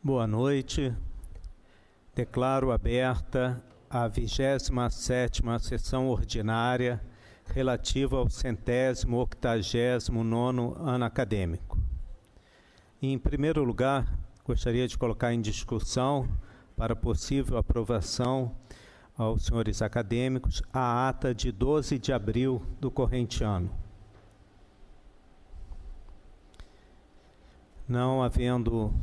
Boa noite. Declaro aberta a 27ª sessão ordinária relativa ao 189º ano acadêmico. Em primeiro lugar, gostaria de colocar em discussão, para possível aprovação aos senhores acadêmicos, a ata de 12 de abril do corrente ano. Não havendo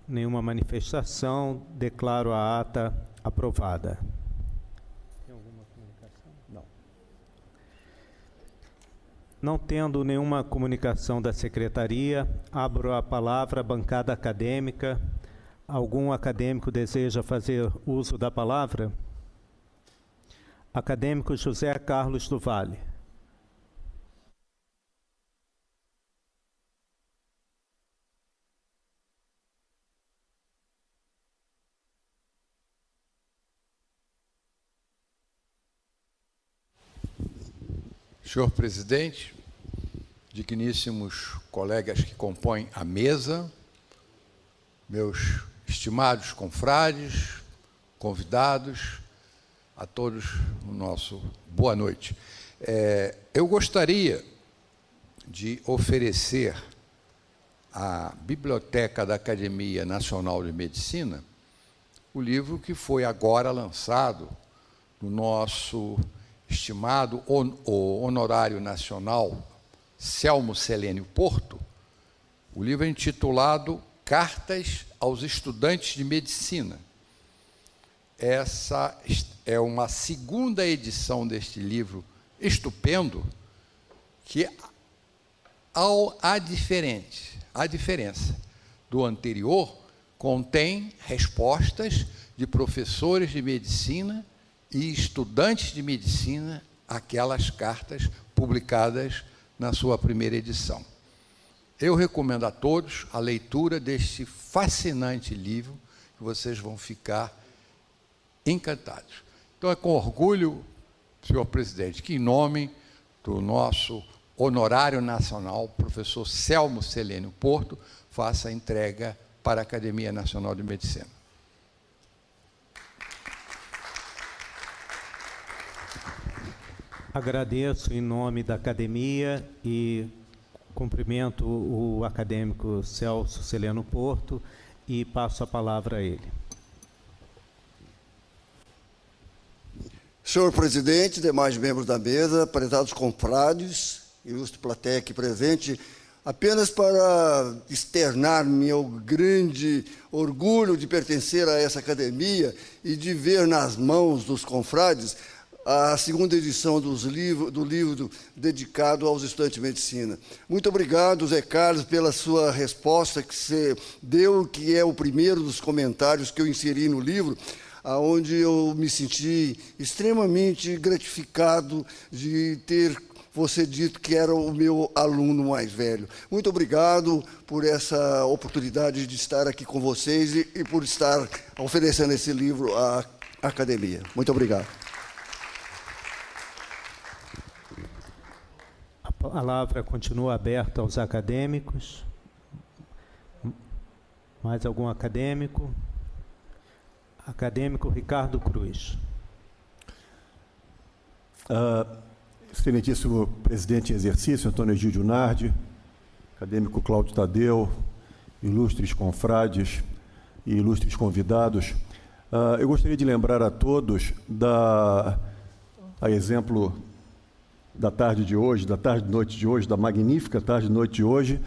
nenhuma manifestação, declaro a ata aprovada. Tem alguma comunicação? Não. Não tendo nenhuma comunicação da secretaria, abro a palavra à bancada acadêmica. Algum acadêmico deseja fazer uso da palavra? Acadêmico José Carlos do Vale. Senhor presidente, digníssimos colegas que compõem a mesa, meus estimados confrades, convidados, a todos o nosso boa noite. Eu gostaria de oferecer à Biblioteca da Academia Nacional de Medicina o livro que foi agora lançado no nosso estimado honorário nacional Selmo Celênio Porto. O livro é intitulado Cartas aos Estudantes de Medicina. Essa é uma segunda edição deste livro estupendo, que a diferença do anterior contém respostas de professores de medicina e estudantes de medicina àquelas cartas publicadas na sua primeira edição. Eu recomendo a todos a leitura deste fascinante livro, que vocês vão ficar encantados. Então, é com orgulho, senhor presidente, que em nome do nosso honorário nacional, professor Selmo Celênio Porto, faça a entrega para a Academia Nacional de Medicina. Agradeço em nome da academia e cumprimento o acadêmico Celso Celênio Porto e passo a palavra a ele. Senhor presidente, demais membros da mesa, prezados confrades, ilustre plateia aqui presente, apenas para externar meu grande orgulho de pertencer a essa academia e de ver nas mãos dos confrades a segunda edição do livro dedicado aos estudantes de medicina. Muito obrigado, Zé Carlos, pela sua resposta que você deu, que é o primeiro dos comentários que eu inseri no livro, onde eu me senti extremamente gratificado de ter você dito que era o meu aluno mais velho. Muito obrigado por essa oportunidade de estar aqui com vocês e por estar oferecendo esse livro à academia. Muito obrigado. A palavra continua aberta aos acadêmicos. Mais algum acadêmico? Acadêmico Ricardo Cruz. Excelentíssimo presidente em exercício, Antônio Egídio Nardi, acadêmico Cláudio Tadeu, ilustres confrades e ilustres convidados, eu gostaria de lembrar a todos, a exemplo da tarde de hoje, da tarde e noite de hoje, da magnífica tarde e noite de hoje,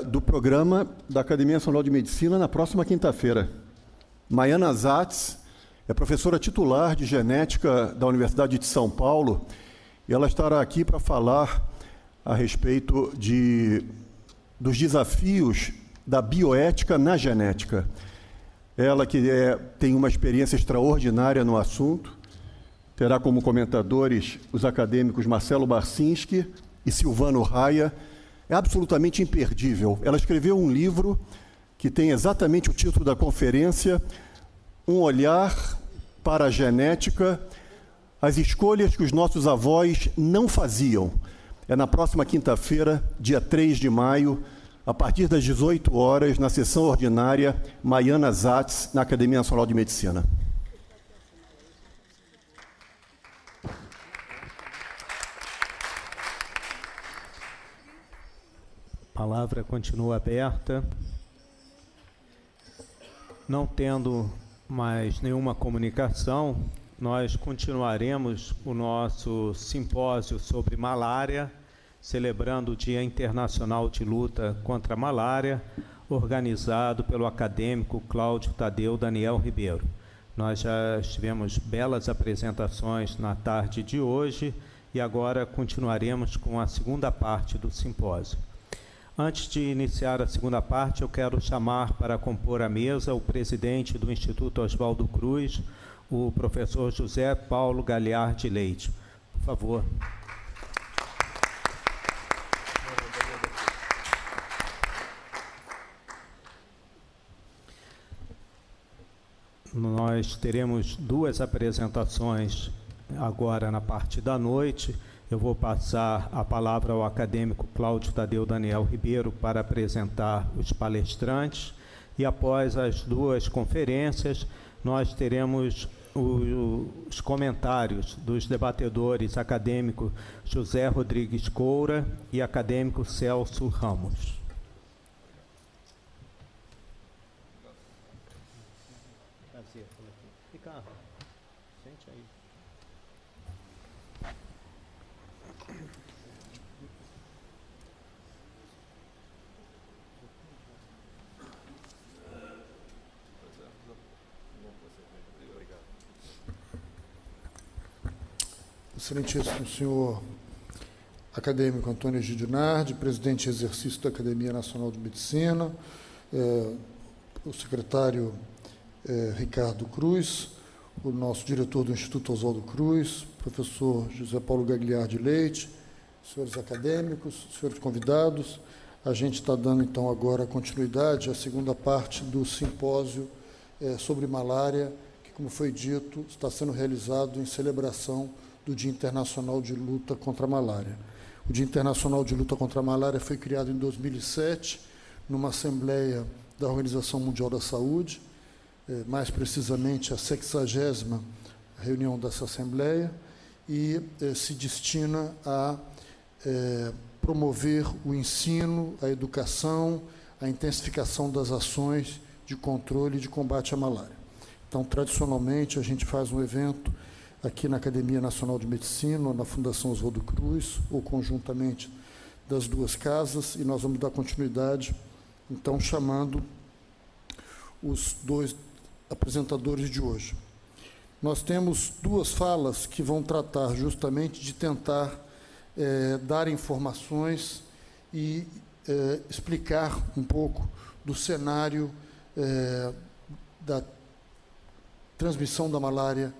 do programa da Academia Nacional de Medicina na próxima quinta-feira. Maiana Zatz é professora titular de genética da Universidade de São Paulo e ela estará aqui para falar a respeito dos desafios da bioética na genética. Ela que tem uma experiência extraordinária no assunto, terá como comentadores os acadêmicos Marcelo Barcinski e Silvano Raia. É absolutamente imperdível. Ela escreveu um livro que tem exatamente o título da conferência, Um olhar para a genética, as escolhas que os nossos avós não faziam. É na próxima quinta-feira, dia 3 de maio, a partir das 18 horas, na sessão ordinária Maiana Zatz, na Academia Nacional de Medicina. A palavra continua aberta. Não tendo mais nenhuma comunicação, nós continuaremos o nosso simpósio sobre malária, celebrando o Dia Internacional de Luta contra a Malária, organizado pelo acadêmico Cláudio Tadeu Daniel Ribeiro. Nós já tivemos belas apresentações na tarde de hoje e agora continuaremos com a segunda parte do simpósio. Antes de iniciar a segunda parte, eu quero chamar para compor a mesa o presidente do Instituto Oswaldo Cruz, o professor José Paulo Gagliardi Leite. Por favor. Nós teremos duas apresentações agora na parte da noite. Eu vou passar a palavra ao acadêmico Cláudio Tadeu Daniel Ribeiro para apresentar os palestrantes e após as duas conferências nós teremos os comentários dos debatedores acadêmico José Rodrigues Coura e acadêmico Celso Ramos. Prazer, Ricardo, sente aí. Excelentíssimo senhor acadêmico Antônio Egídio Nardi, presidente em exercício da Academia Nacional de Medicina, o secretário Ricardo Cruz, o nosso diretor do Instituto Oswaldo Cruz, professor José Paulo Gagliardi Leite, senhores acadêmicos, senhores convidados. A gente está dando, então, agora continuidade à segunda parte do simpósio sobre malária, que, como foi dito, está sendo realizado em celebração do Dia Internacional de Luta contra a Malária. O Dia Internacional de Luta contra a Malária foi criado em 2007, numa assembleia da Organização Mundial da Saúde, mais precisamente a 60ª reunião dessa assembleia, e se destina a promover o ensino, a educação, a intensificação das ações de controle e de combate à malária. Então, tradicionalmente, a gente faz um evento aqui na Academia Nacional de Medicina, ou na Fundação Oswaldo Cruz, ou conjuntamente das duas casas, e nós vamos dar continuidade, então, chamando os dois apresentadores de hoje. Nós temos duas falas que vão tratar justamente de tentar dar informações e explicar um pouco do cenário da transmissão da malária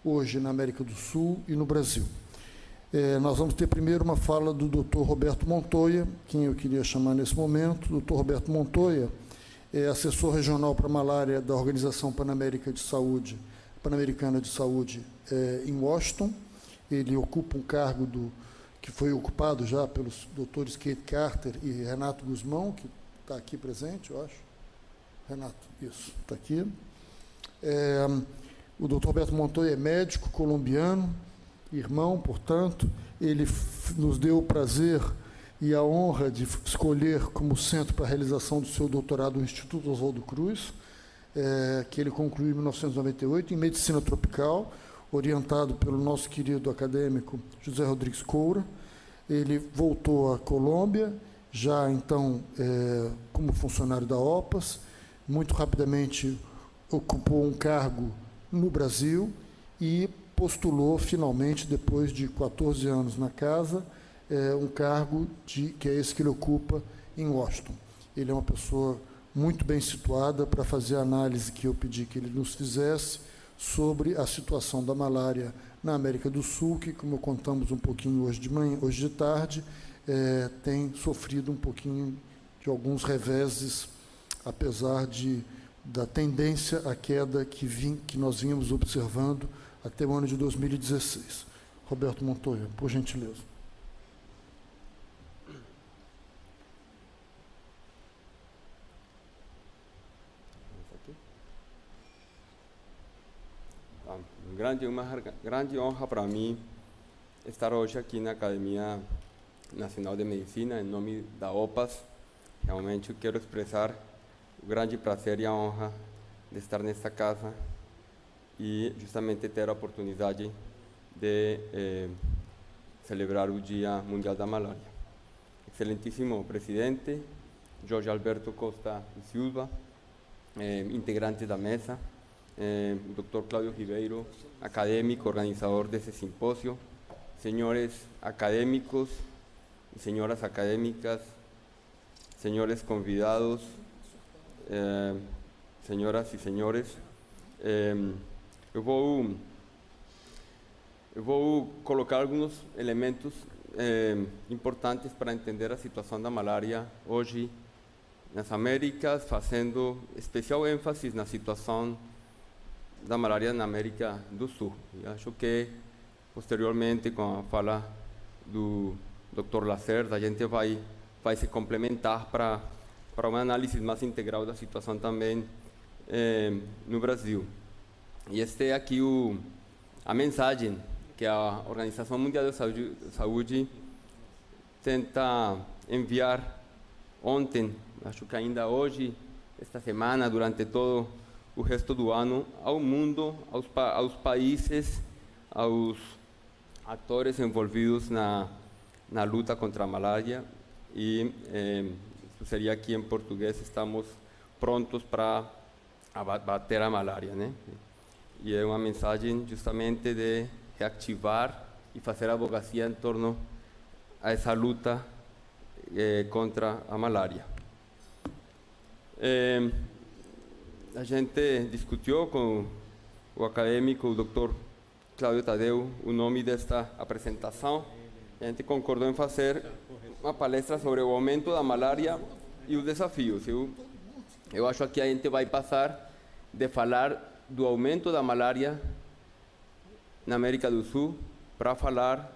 hoje na América do Sul e no Brasil. Nós vamos ter primeiro uma fala do Dr. Roberto Montoya, quem eu queria chamar nesse momento. O Dr. Roberto Montoya é assessor regional para a malária da Organização Pan-Americana de Saúde em Washington. Ele ocupa um cargo que foi ocupado já pelos doutores Kate Carter e Renato Guzmão, que está aqui presente, eu acho. Renato, isso, está aqui. O Dr. Roberto Montoya é médico colombiano, irmão, portanto. Ele nos deu o prazer e a honra de escolher como centro para a realização do seu doutorado o Instituto Oswaldo Cruz, que ele concluiu em 1998, em Medicina Tropical, orientado pelo nosso querido acadêmico José Rodrigues Coura. Ele voltou à Colômbia, já então como funcionário da OPAS, muito rapidamente ocupou um cargo no Brasil e postulou, finalmente, depois de 14 anos na casa, um cargo que é esse que ele ocupa em Washington. Ele é uma pessoa muito bem situada para fazer a análise que eu pedi que ele nos fizesse sobre a situação da malária na América do Sul, que, como contamos um pouquinho hoje de manhã, hoje de tarde, tem sofrido um pouquinho de alguns reveses, apesar da tendência à queda que nós vínhamos observando até o ano de 2016. Roberto Montoya, por gentileza. Uma grande honra para mim estar hoje aqui na Academia Nacional de Medicina, em nome da OPAS. Realmente eu quero expressar o grande prazer e a honra de estar nesta casa e justamente ter a oportunidade de celebrar o Dia Mundial da Malária. Excelentíssimo presidente, Jorge Alberto Costa e Silva, integrante da mesa, o Dr. Cláudio Ribeiro, acadêmico, organizador desse simpósio, senhores acadêmicos e senhoras acadêmicas, senhores convidados, senhoras e senhores, eu vou colocar alguns elementos importantes para entender a situação da malária hoje nas Américas, fazendo especial ênfase na situação da malária na América do Sul. E acho que, posteriormente, com a fala do Dr. Lacerda, a gente vai se complementar para uma análise mais integral da situação também no Brasil. E este é aqui a mensagem que a Organização Mundial de Saúde tenta enviar ontem, acho que ainda hoje, esta semana, durante todo o resto do ano, ao mundo, aos países, aos atores envolvidos na luta contra a malária. E isso seria aqui em português: estamos prontos para abater a malária, né? E é uma mensagem justamente de reativar e fazer advocacia em torno a essa luta contra a malária. A gente discutiu com o acadêmico, o Dr. Cláudio Tadeu, o nome desta apresentação. A gente concordou em fazer uma palestra sobre o aumento da malária e os desafios. Eu acho que a gente vai passar de falar do aumento da malária na América do Sul para falar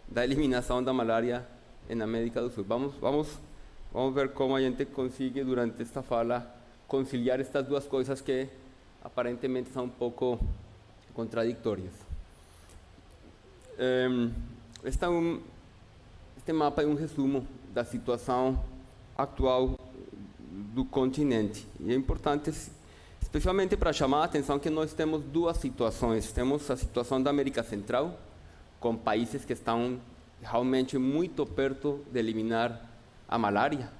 da eliminação da malária na América do Sul. Vamos ver como a gente consegue, durante esta fala, conciliar estas duas coisas que aparentemente são um pouco contraditórias. Este mapa é um resumo da situação atual do continente. E é importante, especialmente para chamar a atenção, que nós temos duas situações. Temos a situação da América Central, com países que estão realmente muito perto de eliminar a malária.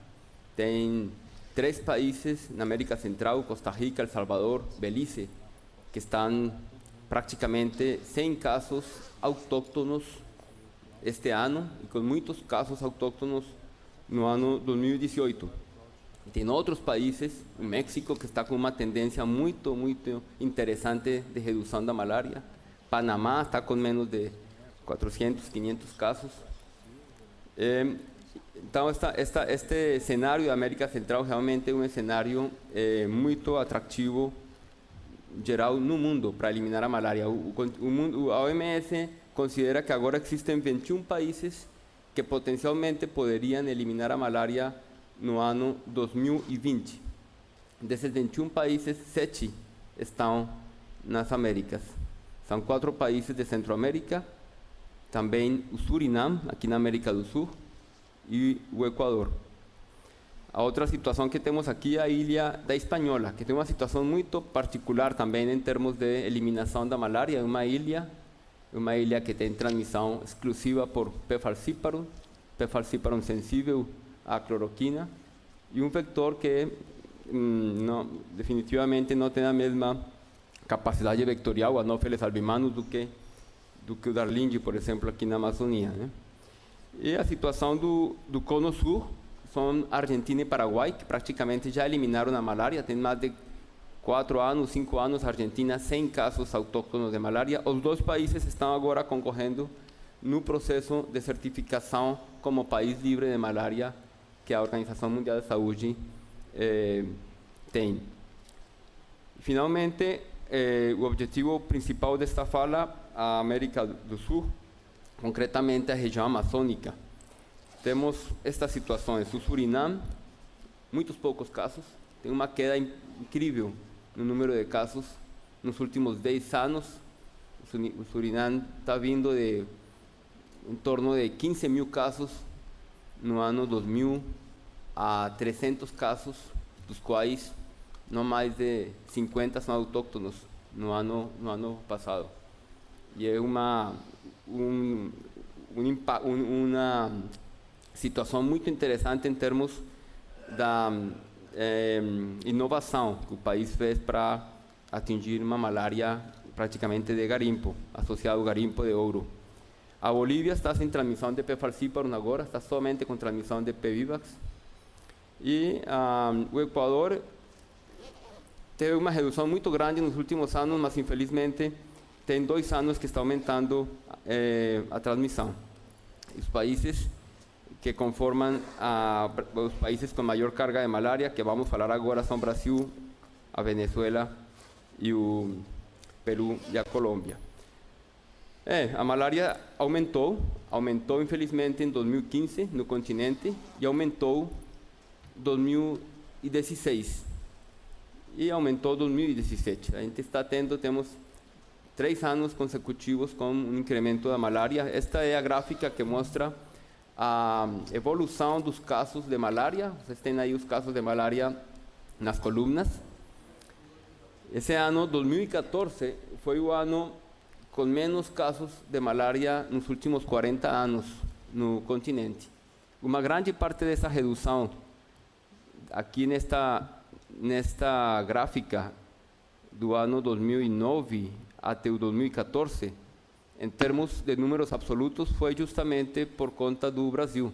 Tem 3 países na América Central, Costa Rica, El Salvador, Belize, que estão praticamente sem casos autóctonos este ano, e com muitos casos autóctonos no ano 2018. Tem outros países, o México, que está com uma tendência muito interessante de redução da malária. Panamá está com menos de 400, 500 casos. Então, este cenário da América Central realmente é um cenário muito atrativo, geral, no mundo, para eliminar a malária. A OMS considera que agora existem 21 países que potencialmente poderiam eliminar a malária no ano 2020. Desses 21 países, 7 estão nas Américas. São 4 países de Centro-América, também o Surinam, aqui na América do Sul, e o Equador. A outra situação que temos aqui é a ilha da Hispaniola, que tem uma situação muito particular também em termos de eliminação da malária. É uma ilha que tem transmissão exclusiva por P. falciparum sensível à cloroquina, e um vector que definitivamente não tem a mesma capacidade vectorial, Anopheles albimanus, do que o Darlinge, por exemplo, aqui na Amazônia, né? E a situação do Cono Sul são Argentina e Paraguai, que praticamente já eliminaram a malária. Tem mais de 4 anos, 5 anos, Argentina sem casos autóctonos de malária. Os 2 países estão agora concorrendo no processo de certificação como país livre de malária que a Organização Mundial de Saúde tem. Finalmente, o objetivo principal desta fala, a América do Sul, concretamente a região amazônica. Temos estas situações. O Surinam, muitos poucos casos, tem uma queda incrível no número de casos nos últimos 10 anos. O Suriname está vindo de em torno de 15.000 casos no ano 2000 a 300 casos, dos quais não mais de 50 são autóctonos no ano passado. E é uma situação muito interessante em termos da inovação que o país fez para atingir uma malária praticamente de garimpo, associado ao garimpo de ouro. A Bolívia está sem transmissão de P. falciparum agora, está somente com transmissão de P. vivax. E o Equador teve uma redução muito grande nos últimos anos, mas infelizmente tem 2 anos que está aumentando a transmissão. Os países que conformam os países com maior carga de malária, que vamos falar agora, são Brasil, a Venezuela e o Peru e a Colômbia. A malária aumentou infelizmente em 2015 no continente e aumentou em 2016 e aumentou em 2017. A gente temos 3 anos consecutivos com um incremento da malária. Esta é a gráfica que mostra a evolução dos casos de malária. Vocês têm aí os casos de malária nas colunas. Esse ano, 2014, foi o ano com menos casos de malária nos últimos 40 anos no continente. Uma grande parte dessa redução, aqui nesta gráfica do ano 2009 até o 2014, em termos de números absolutos, foi justamente por conta do Brasil.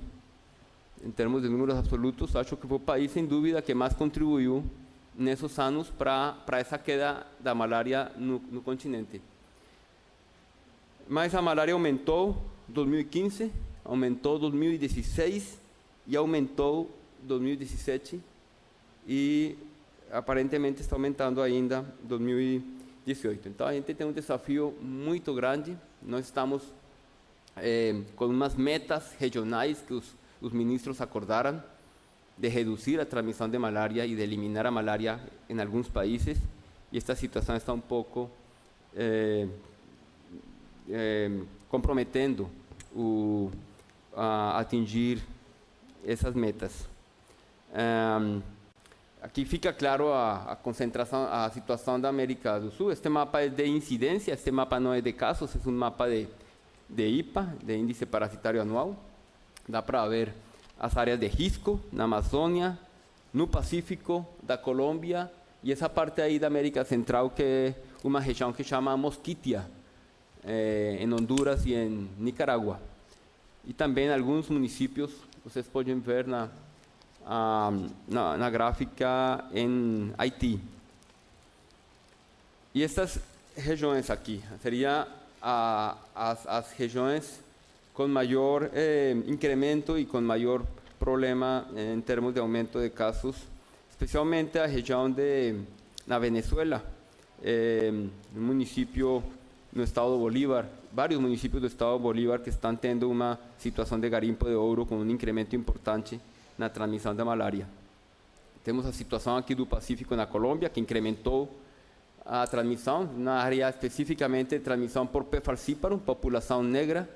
Em termos de números absolutos, acho que foi o país, sem dúvida, que mais contribuiu nesses anos para essa queda da malária no continente. Mas a malária aumentou em 2015, aumentou em 2016 e aumentou em 2017 e aparentemente está aumentando ainda em 2018. Então a gente tem um desafio muito grande. Nós estamos com umas metas regionais que os ministros acordaram de reduzir a transmissão de malária e de eliminar a malária em alguns países, e esta situação está um pouco comprometendo a atingir essas metas. Aqui fica claro a concentração, a situação da América do Sul. Este mapa é de incidência, este mapa não é de casos, é um mapa de IPA, de índice parasitário anual. Dá para ver as áreas de risco na Amazônia, no Pacífico, da Colômbia, e essa parte aí da América Central, que é uma região que chama Mosquitia, em Honduras e em Nicarágua. E também alguns municípios, vocês podem ver na gráfica em Haiti. E estas regiões aqui seriam as regiões com maior incremento e com maior problema em termos de aumento de casos, especialmente a região na Venezuela, no município no estado do Bolívar, vários municípios do estado do Bolívar que estão tendo uma situação de garimpo de ouro com um incremento importante na transmissão da malária. Temos a situação aqui do Pacífico na Colômbia, que incrementou a transmissão, na área especificamente de transmissão por P. falciparum, população negra,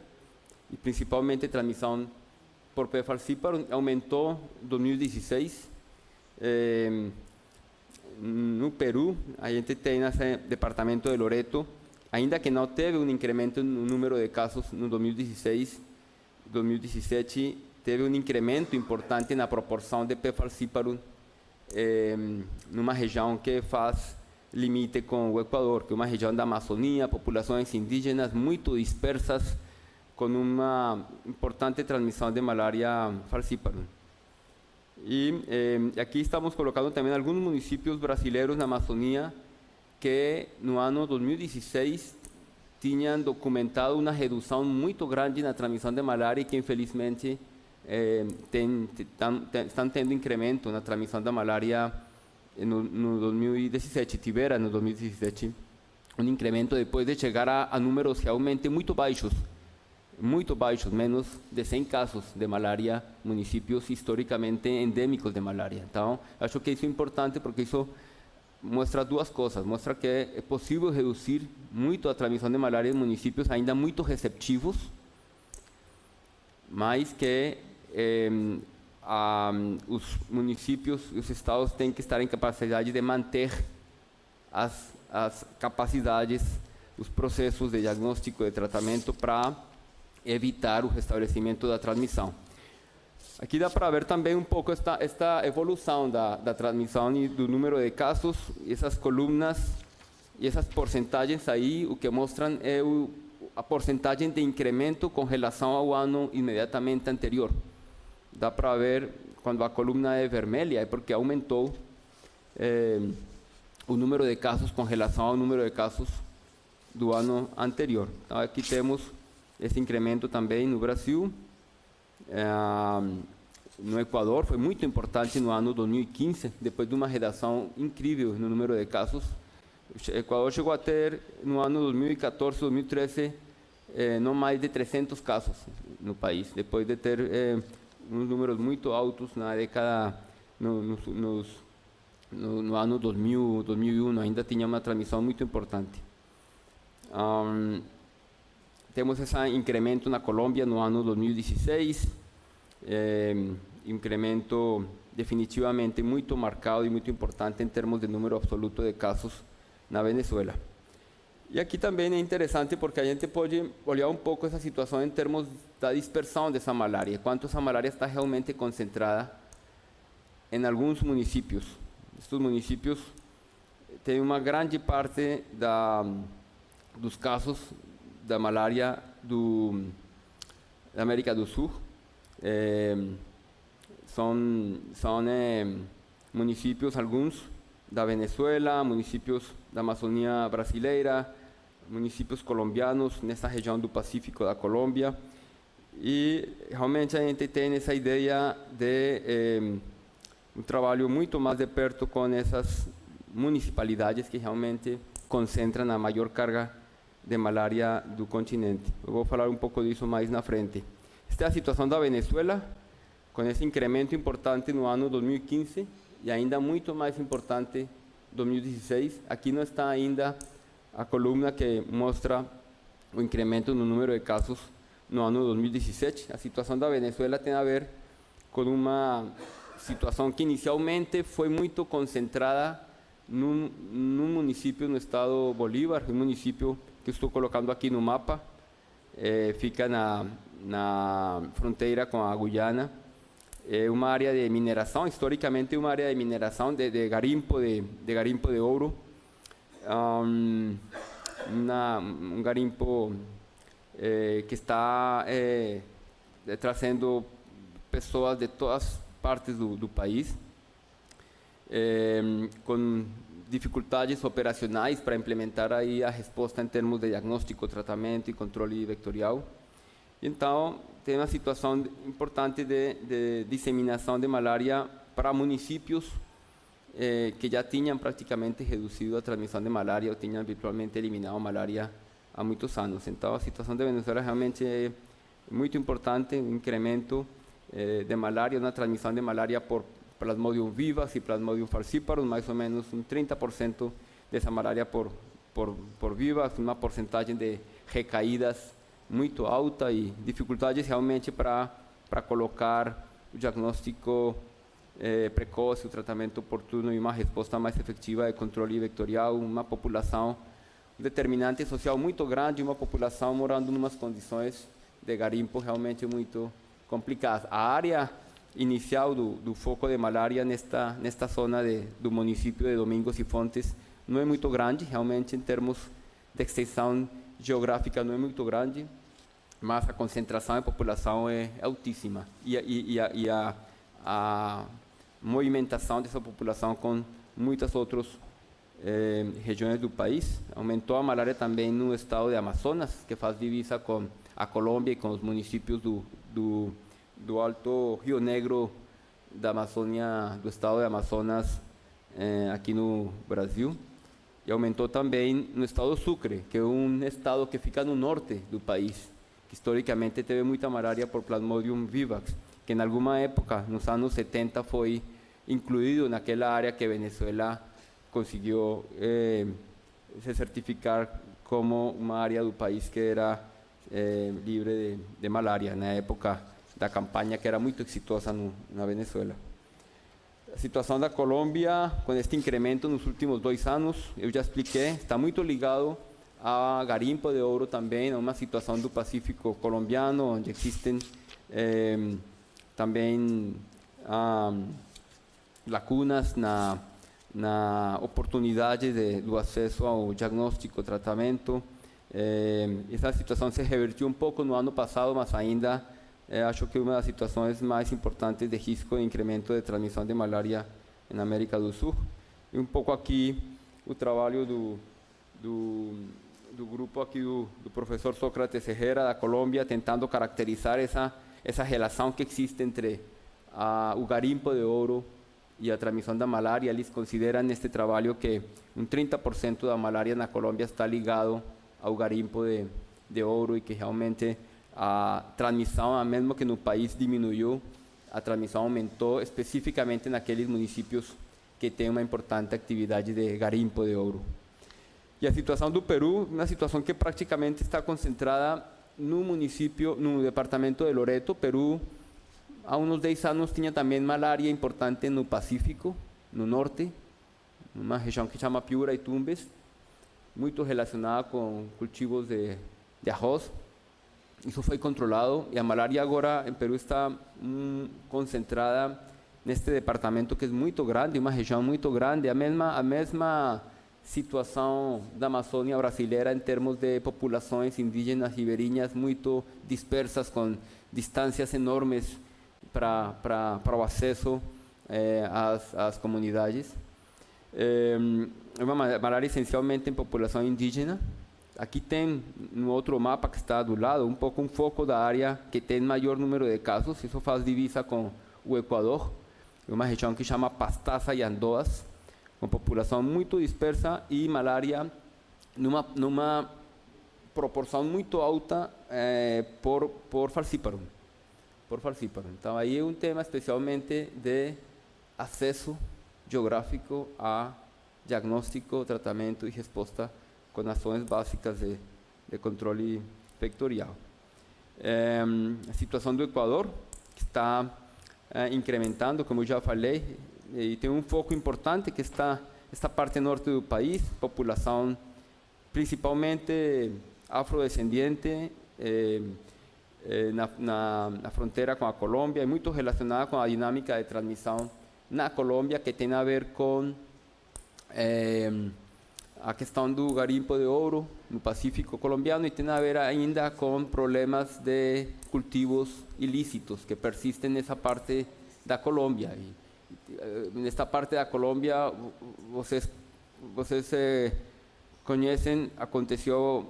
e principalmente transmissão por P. falciparum, aumentou em 2016. No Peru, a gente tem nesse departamento de Loreto, ainda que não teve um incremento no número de casos no 2016, 2017 teve um incremento importante na proporção de P. falciparum numa região que faz limite com o Equador, que é uma região da Amazônia, populações indígenas muito dispersas, com uma importante transmissão de malária falciparum. E aqui estamos colocando também alguns municípios brasileiros na Amazônia que no ano 2016 tinham documentado uma redução muito grande na transmissão de malária e que infelizmente estão tendo incremento na transmissão da malária no 2017, tiveram no 2017 um incremento depois de chegar a números realmente muito baixos, menos de 100 casos de malária, municípios historicamente endêmicos de malária. Então, acho que isso é importante porque isso mostra duas coisas. Mostra que é possível reduzir muito a transmissão de malária em municípios ainda muito receptivos, mas que os municípios e os estados têm que estar em capacidade de manter as capacidades, os processos de diagnóstico e de tratamento para evitar o restabelecimento da transmissão. Aqui dá para ver também um pouco esta evolução da transmissão e do número de casos, essas colunas e essas porcentagens aí, o que mostram é a porcentagem de incremento com relação ao ano imediatamente anterior. Dá para ver, quando a coluna é vermelha, é porque aumentou o número de casos com relação ao número de casos do ano anterior. Então, aqui temos esse incremento também no Brasil. No Equador foi muito importante no ano 2015, depois de uma redução incrível no número de casos. O Equador chegou a ter, no ano 2014, 2013, não mais de 300 casos no país, depois de ter uns números muito altos na década, no ano 2000, 2001, ainda tinha uma transmissão muito importante. Temos esse incremento na Colômbia no ano 2016, incremento definitivamente muito marcado e muito importante em termos de número absoluto de casos na Venezuela. E aqui também é interessante porque a gente pode olhar um pouco essa situação em termos da dispersão dessa malária, quanto essa malária está realmente concentrada em alguns municípios. Estes municípios têm uma grande parte dos casos da malária da América do Sul. São municípios, alguns da Venezuela, municípios da Amazônia brasileira, municípios colombianos nessa região do Pacífico da Colômbia. E realmente a gente tem essa ideia de um trabalho muito mais de perto com essas municipalidades que realmente concentram a maior carga de malária do continente. Eu vou falar um pouco disso mais na frente. Esta é a situação da Venezuela, com esse incremento importante no ano 2015 e ainda muito mais importante em 2016. Aqui não está ainda a coluna que mostra o incremento no número de casos no ano 2017. A situação da Venezuela tem a ver com uma situação que inicialmente foi muito concentrada num município no estado Bolívar, um município que estou colocando aqui no mapa, fica na fronteira com a Guiana. É uma área de mineração, historicamente uma área de mineração, de garimpo de ouro, um garimpo que está trazendo pessoas de todas as partes do país, com dificuldades operacionais para implementar aí a resposta em termos de diagnóstico, tratamento e controle vectorial. Então, tem uma situação importante de disseminação de malária para municípios que já tinham praticamente reduzido a transmissão de malária ou tinham virtualmente eliminado a malária há muitos anos. Então, a situação da Venezuela realmente é muito importante, um incremento de malária, uma transmissão de malária por Plasmodium vivax e Plasmodium falciparum, mais ou menos 30% dessa malária por vivax, uma porcentagem de recaídas muito alta e dificuldades realmente para colocar o diagnóstico precoce, o tratamento oportuno e uma resposta mais efetiva de controle vectorial, uma população determinante social muito grande, uma população morando em umas condições de garimpo realmente muito complicadas. A área inicial do foco de malária nesta zona do município de Domingos e Fontes não é muito grande, realmente em termos de extensão geográfica não é muito grande, mas a concentração de população é altíssima e a movimentação dessa população com muitas outras regiões do país. Aumentou a malária também no estado de Amazonas, que faz divisa com a Colômbia e com os municípios do Alto Rio Negro da Amazônia, do estado de Amazonas, aqui no Brasil. E aumentou também no estado do Sucre, que é um estado que fica no norte do país, que historicamente teve muita malária por Plasmodium vivax, que em alguma época, nos anos 70, foi incluído naquela área que Venezuela conseguiu se certificar como uma área do país que era livre de malária, na época da campanha que era muito exitosa na Venezuela. A situação da Colômbia, com este incremento nos últimos 2 anos, eu já expliquei, está muito ligado a garimpo de ouro também, a uma situação do Pacífico colombiano, onde existem também lacunas na oportunidade do acesso ao diagnóstico, tratamento. Essa situação se revertiu um pouco no ano passado, mas ainda acho que uma das situações mais importantes de risco de incremento de transmissão de malária na América do Sul. E um pouco aqui o trabalho do grupo aqui do professor Sócrates Herrera da Colômbia, tentando caracterizar essa relação que existe entre o garimpo de ouro e a transmissão da malária. Eles consideram neste trabalho que 30% da malária na Colômbia está ligado ao garimpo de ouro e que realmente a transmissão, mesmo que no país diminuiu, a transmissão aumentou especificamente naqueles municípios que têm uma importante atividade de garimpo de ouro. E a situação do Peru, uma situação que praticamente está concentrada no município, no departamento de Loreto. Peru, há uns 10 anos, tinha também malária importante no Pacífico, no norte, numa região que se chama Piura e Tumbes, muito relacionada com cultivos de arroz. Isso foi controlado e a malária agora em Peru está concentrada neste departamento que é muito grande, uma região muito grande, a mesma situação da Amazônia brasileira em termos de populações indígenas ribeirinhas muito dispersas, com distâncias enormes para o acesso às comunidades. É uma malária essencialmente em população indígena. Aqui tem no outro mapa que está do lado um pouco um foco da área que tem maior número de casos. Isso faz divisa com o Equador, uma região que chama Pastaza e Andoas, com população muito dispersa e malária numa proporção muito alta por falciparum. Então aí é um tema especialmente de acesso geográfico a diagnóstico, tratamento e resposta com ações básicas de controle vectorial. A situação do Equador, que está incrementando, como eu já falei, e tem um foco importante que está esta parte norte do país, população principalmente afrodescendente, na fronteira com a Colômbia, e muito relacionada com a dinâmica de transmissão na Colômbia, que tem a ver com a questão do garimpo de ouro no Pacífico colombiano e tem a ver ainda com problemas de cultivos ilícitos que persistem nessa parte da Colômbia. E nesta parte da Colômbia, vocês conhecem, aconteceu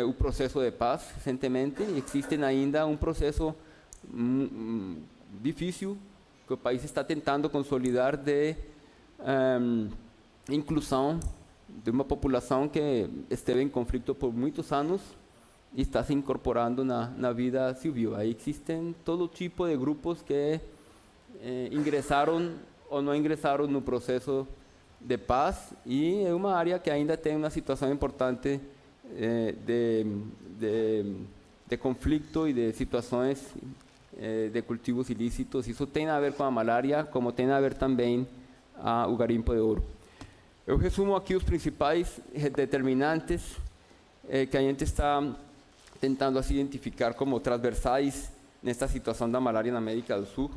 o processo de paz recentemente e existe ainda um processo difícil que o país está tentando consolidar de inclusão de uma população que esteve em conflito por muitos anos e está se incorporando na vida civil. Aí existem todo tipo de grupos que ingressaram ou não ingressaram no processo de paz e é uma área que ainda tem uma situação importante de conflito e de situações de cultivos ilícitos. Isso tem a ver com a malária, como tem a ver também o garimpo de ouro. Eu resumo aqui os principais determinantes que a gente está tentando assim, identificar como transversais nesta situação da malária na América do Sul.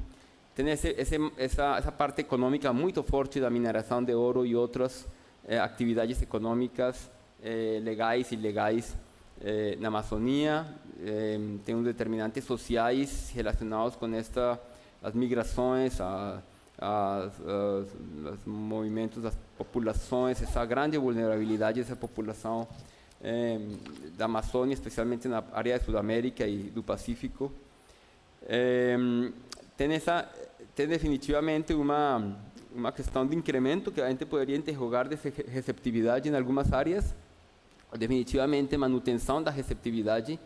Tem essa parte econômica muito forte da mineração de ouro e outras atividades econômicas legais e ilegais na Amazônia. Tem uns determinantes sociais relacionados com as migrações, os movimentos das populações, essa grande vulnerabilidade dessa população da Amazônia, especialmente na área de Sudamérica e do Pacífico. Tem definitivamente uma questão de incremento que a gente poderia interrogar de receptividade em algumas áreas, definitivamente manutenção da receptividade.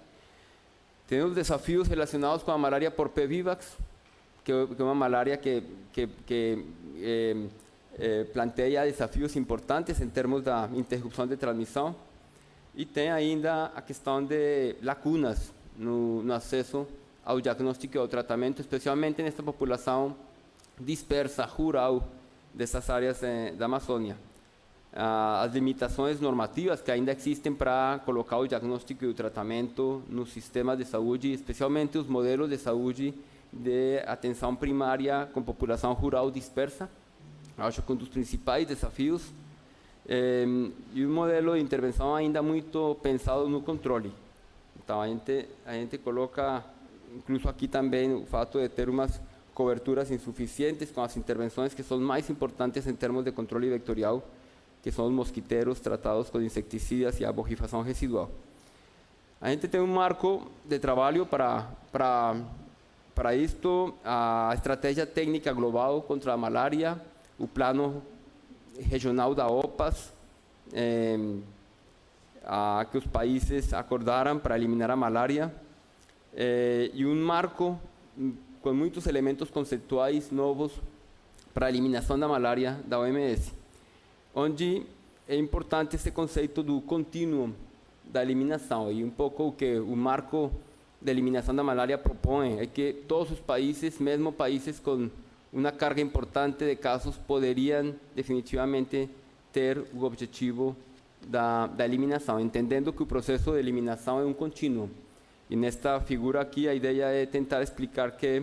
Tem os desafios relacionados com a malária por P. vivax, que é uma malária que planteia desafios importantes em termos da interrupção de transmissão e tem ainda a questão de lacunas no acesso ao diagnóstico e ao tratamento, especialmente nesta população dispersa, rural, dessas áreas da Amazônia. As limitações normativas que ainda existem para colocar o diagnóstico e o tratamento no sistema de saúde, especialmente os modelos de saúde de atenção primária com população rural dispersa, acho que um dos principais desafios, e um modelo de intervenção ainda muito pensado no controle. Então, a gente coloca, incluso aqui também, o fato de ter umas coberturas insuficientes com as intervenções que são mais importantes em termos de controle vectorial, que são os mosquiteiros tratados com inseticidas e a borrifação residual. A gente tem um marco de trabalho para isto, a estratégia técnica global contra a malária, o plano regional da OPAS, que os países acordaram para eliminar a malária, e um marco com muitos elementos conceituais novos para a eliminação da malária da OMS, onde é importante esse conceito do contínuo da eliminação, e um pouco o que o marco de eliminação da malária propõe é que todos os países, mesmo países com uma carga importante de casos, poderiam definitivamente ter o objetivo da eliminação, entendendo que o processo de eliminação é um contínuo. E nesta figura aqui a ideia é tentar explicar que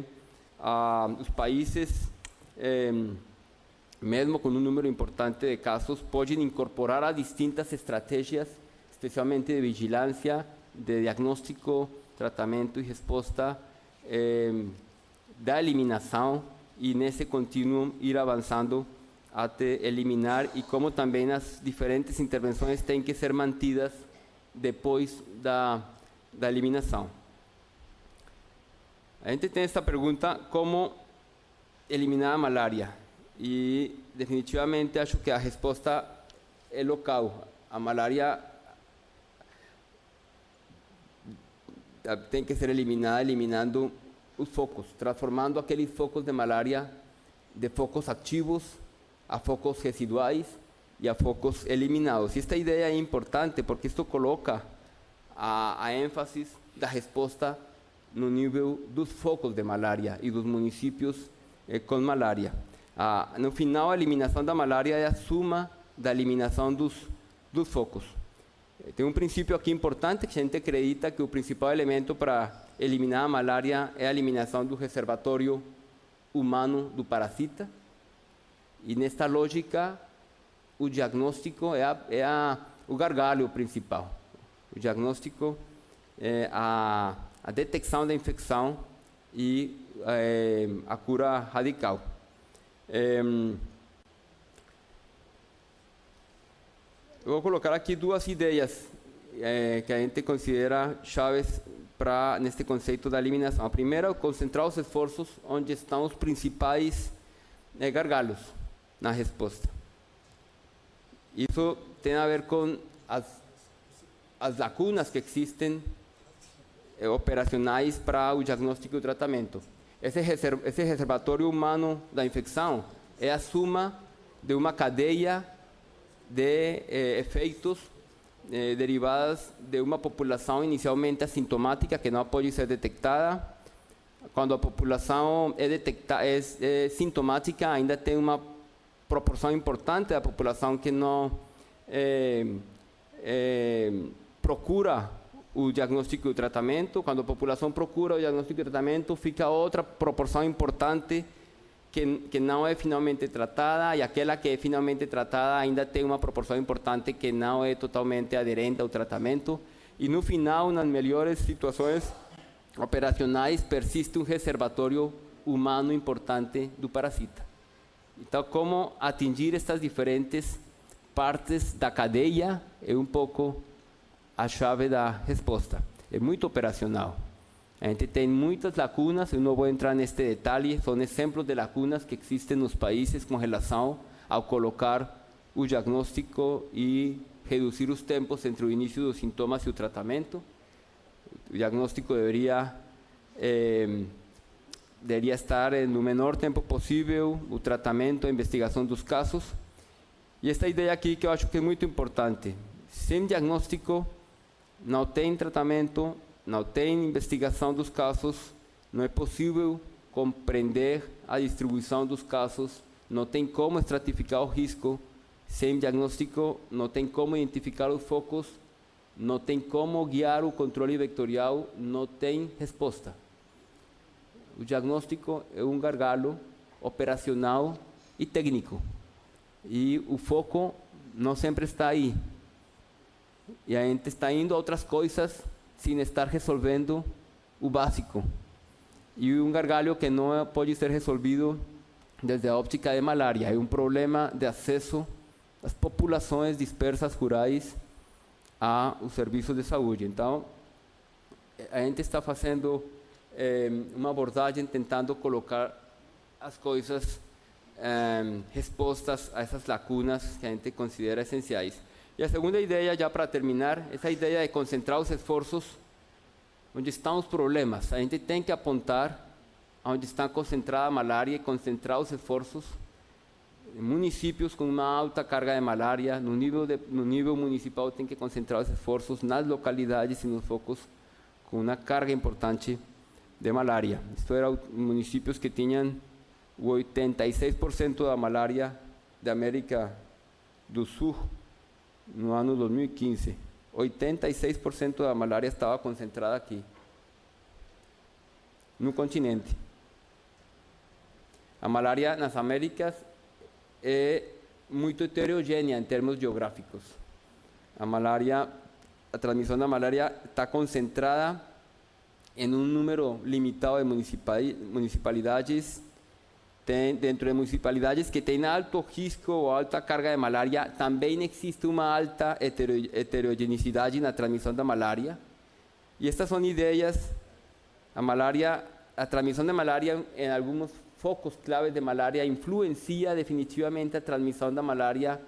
os países, mesmo com um número importante de casos, podem incorporar a distintas estratégias, especialmente de vigilância, de diagnóstico, tratamento e resposta da eliminação, e nesse contínuo ir avançando até eliminar, e como também as diferentes intervenções têm que ser mantidas depois da eliminação. A gente tem esta pergunta: como eliminar a malária? E definitivamente acho que a resposta é local. A malária tem que ser eliminada eliminando os focos, transformando aqueles focos de malária de focos ativos a focos residuais e a focos eliminados. E esta ideia é importante porque isto coloca a ênfase da resposta no nível dos focos de malária e dos municípios com malária. No final, a eliminação da malária é a suma da eliminação dos focos. Tem um princípio aqui importante, que a gente acredita que o principal elemento para eliminar a malária é a eliminação do reservatório humano do parasita. E nesta lógica, o diagnóstico é o gargalo principal. O diagnóstico é a detecção da infecção e a cura radical. Eu vou colocar aqui duas ideias que a gente considera chaves neste conceito da eliminação. A primeira é concentrar os esforços onde estão os principais gargalos na resposta. Isso tem a ver com as lacunas que existem operacionais para o diagnóstico e o tratamento. Esse reservatório humano da infecção é a suma de uma cadeia de efeitos derivadas de uma população inicialmente assintomática que não pode ser detectada. Quando a população é sintomática, ainda tem uma proporção importante da população que não procura o diagnóstico e o tratamento. Quando a população procura o diagnóstico e o tratamento, fica outra proporção importante que não é finalmente tratada, e aquela que é finalmente tratada ainda tem uma proporção importante que não é totalmente aderente ao tratamento. E no final, nas melhores situações operacionais, persiste um reservatório humano importante do parasita. Então, como atingir estas diferentes partes da cadeia é um pouco a chave da resposta. É muito operacional. A gente tem muitas lacunas, eu não vou entrar neste detalhe, são exemplos de lacunas que existem nos países com relação ao colocar o diagnóstico e reduzir os tempos entre o início dos sintomas e o tratamento. O diagnóstico deveria deveria estar no menor tempo possível o tratamento, a investigação dos casos. E esta ideia aqui que eu acho que é muito importante. Sem diagnóstico, não tem tratamento, não tem investigação dos casos, não é possível compreender a distribuição dos casos, não tem como estratificar o risco. Sem diagnóstico, não tem como identificar os focos, não tem como guiar o controle vetorial, não tem resposta. O diagnóstico é um gargalo operacional e técnico. E o foco não sempre está aí. E a gente está indo a outras coisas sem estar resolvendo o básico. E um gargalo que não pode ser resolvido desde a óptica de malária. É um problema de acesso das populações dispersas rurais aos serviços de saúde. Então, a gente está fazendo uma abordagem tentando colocar as coisas, respostas a essas lacunas que a gente considera essenciais. E a segunda ideia, já para terminar, essa ideia de concentrar os esforços onde estão os problemas. A gente tem que apontar onde está concentrada a malária e concentrar os esforços em municípios com uma alta carga de malária. No nível municipal tem que concentrar os esforços nas localidades e nos focos com uma carga importante de malária. Isto eram municípios que tinham o 86% da malária da América do Sul no ano 2015. 86% da malária estava concentrada aqui, no continente. A malária nas Américas é muito heterogênea em termos geográficos. A transmissão da malária está concentrada em um número limitado de municipalidades. Dentro de municipalidades que têm alto risco ou alta carga de malária, também existe uma alta heterogeneidade na transmissão da malária. E estas são ideias. A transmissão de malária em alguns focos claves de malária influencia definitivamente a transmissão da malária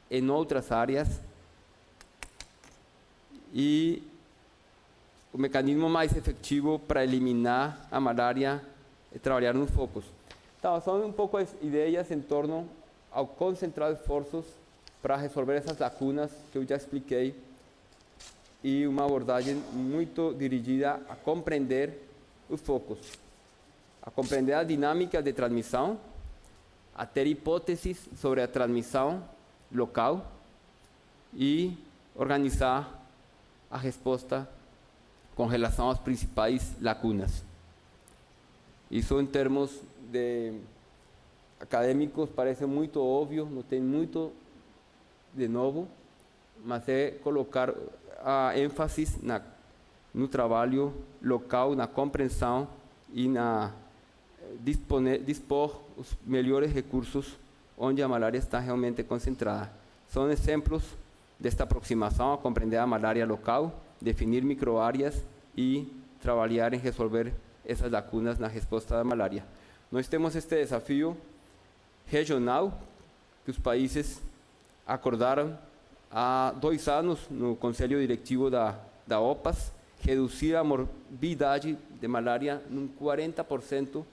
em outras áreas. E o mecanismo mais efetivo para eliminar a malária é trabalhar nos focos. Então, são um pouco as ideias em torno ao concentrar esforços para resolver essas lacunas que eu já expliquei, e uma abordagem muito dirigida a compreender os focos, a compreender a dinâmica de transmissão, a ter hipóteses sobre a transmissão local e organizar a resposta com relação às principais lacunas. Isso, em termos de acadêmicos, parece muito óbvio, não tem muito de novo, mas é colocar a ênfase no trabalho local, na compreensão e na dispor os melhores recursos onde a malária está realmente concentrada. São exemplos desta aproximação a compreender a malária local, definir microáreas e trabalhar em resolver essas lacunas na resposta da malária. Nós temos este desafio regional que os países acordaram há 2 anos no Conselho Diretivo da OPAS, reduzir a morbidade de malária em 40%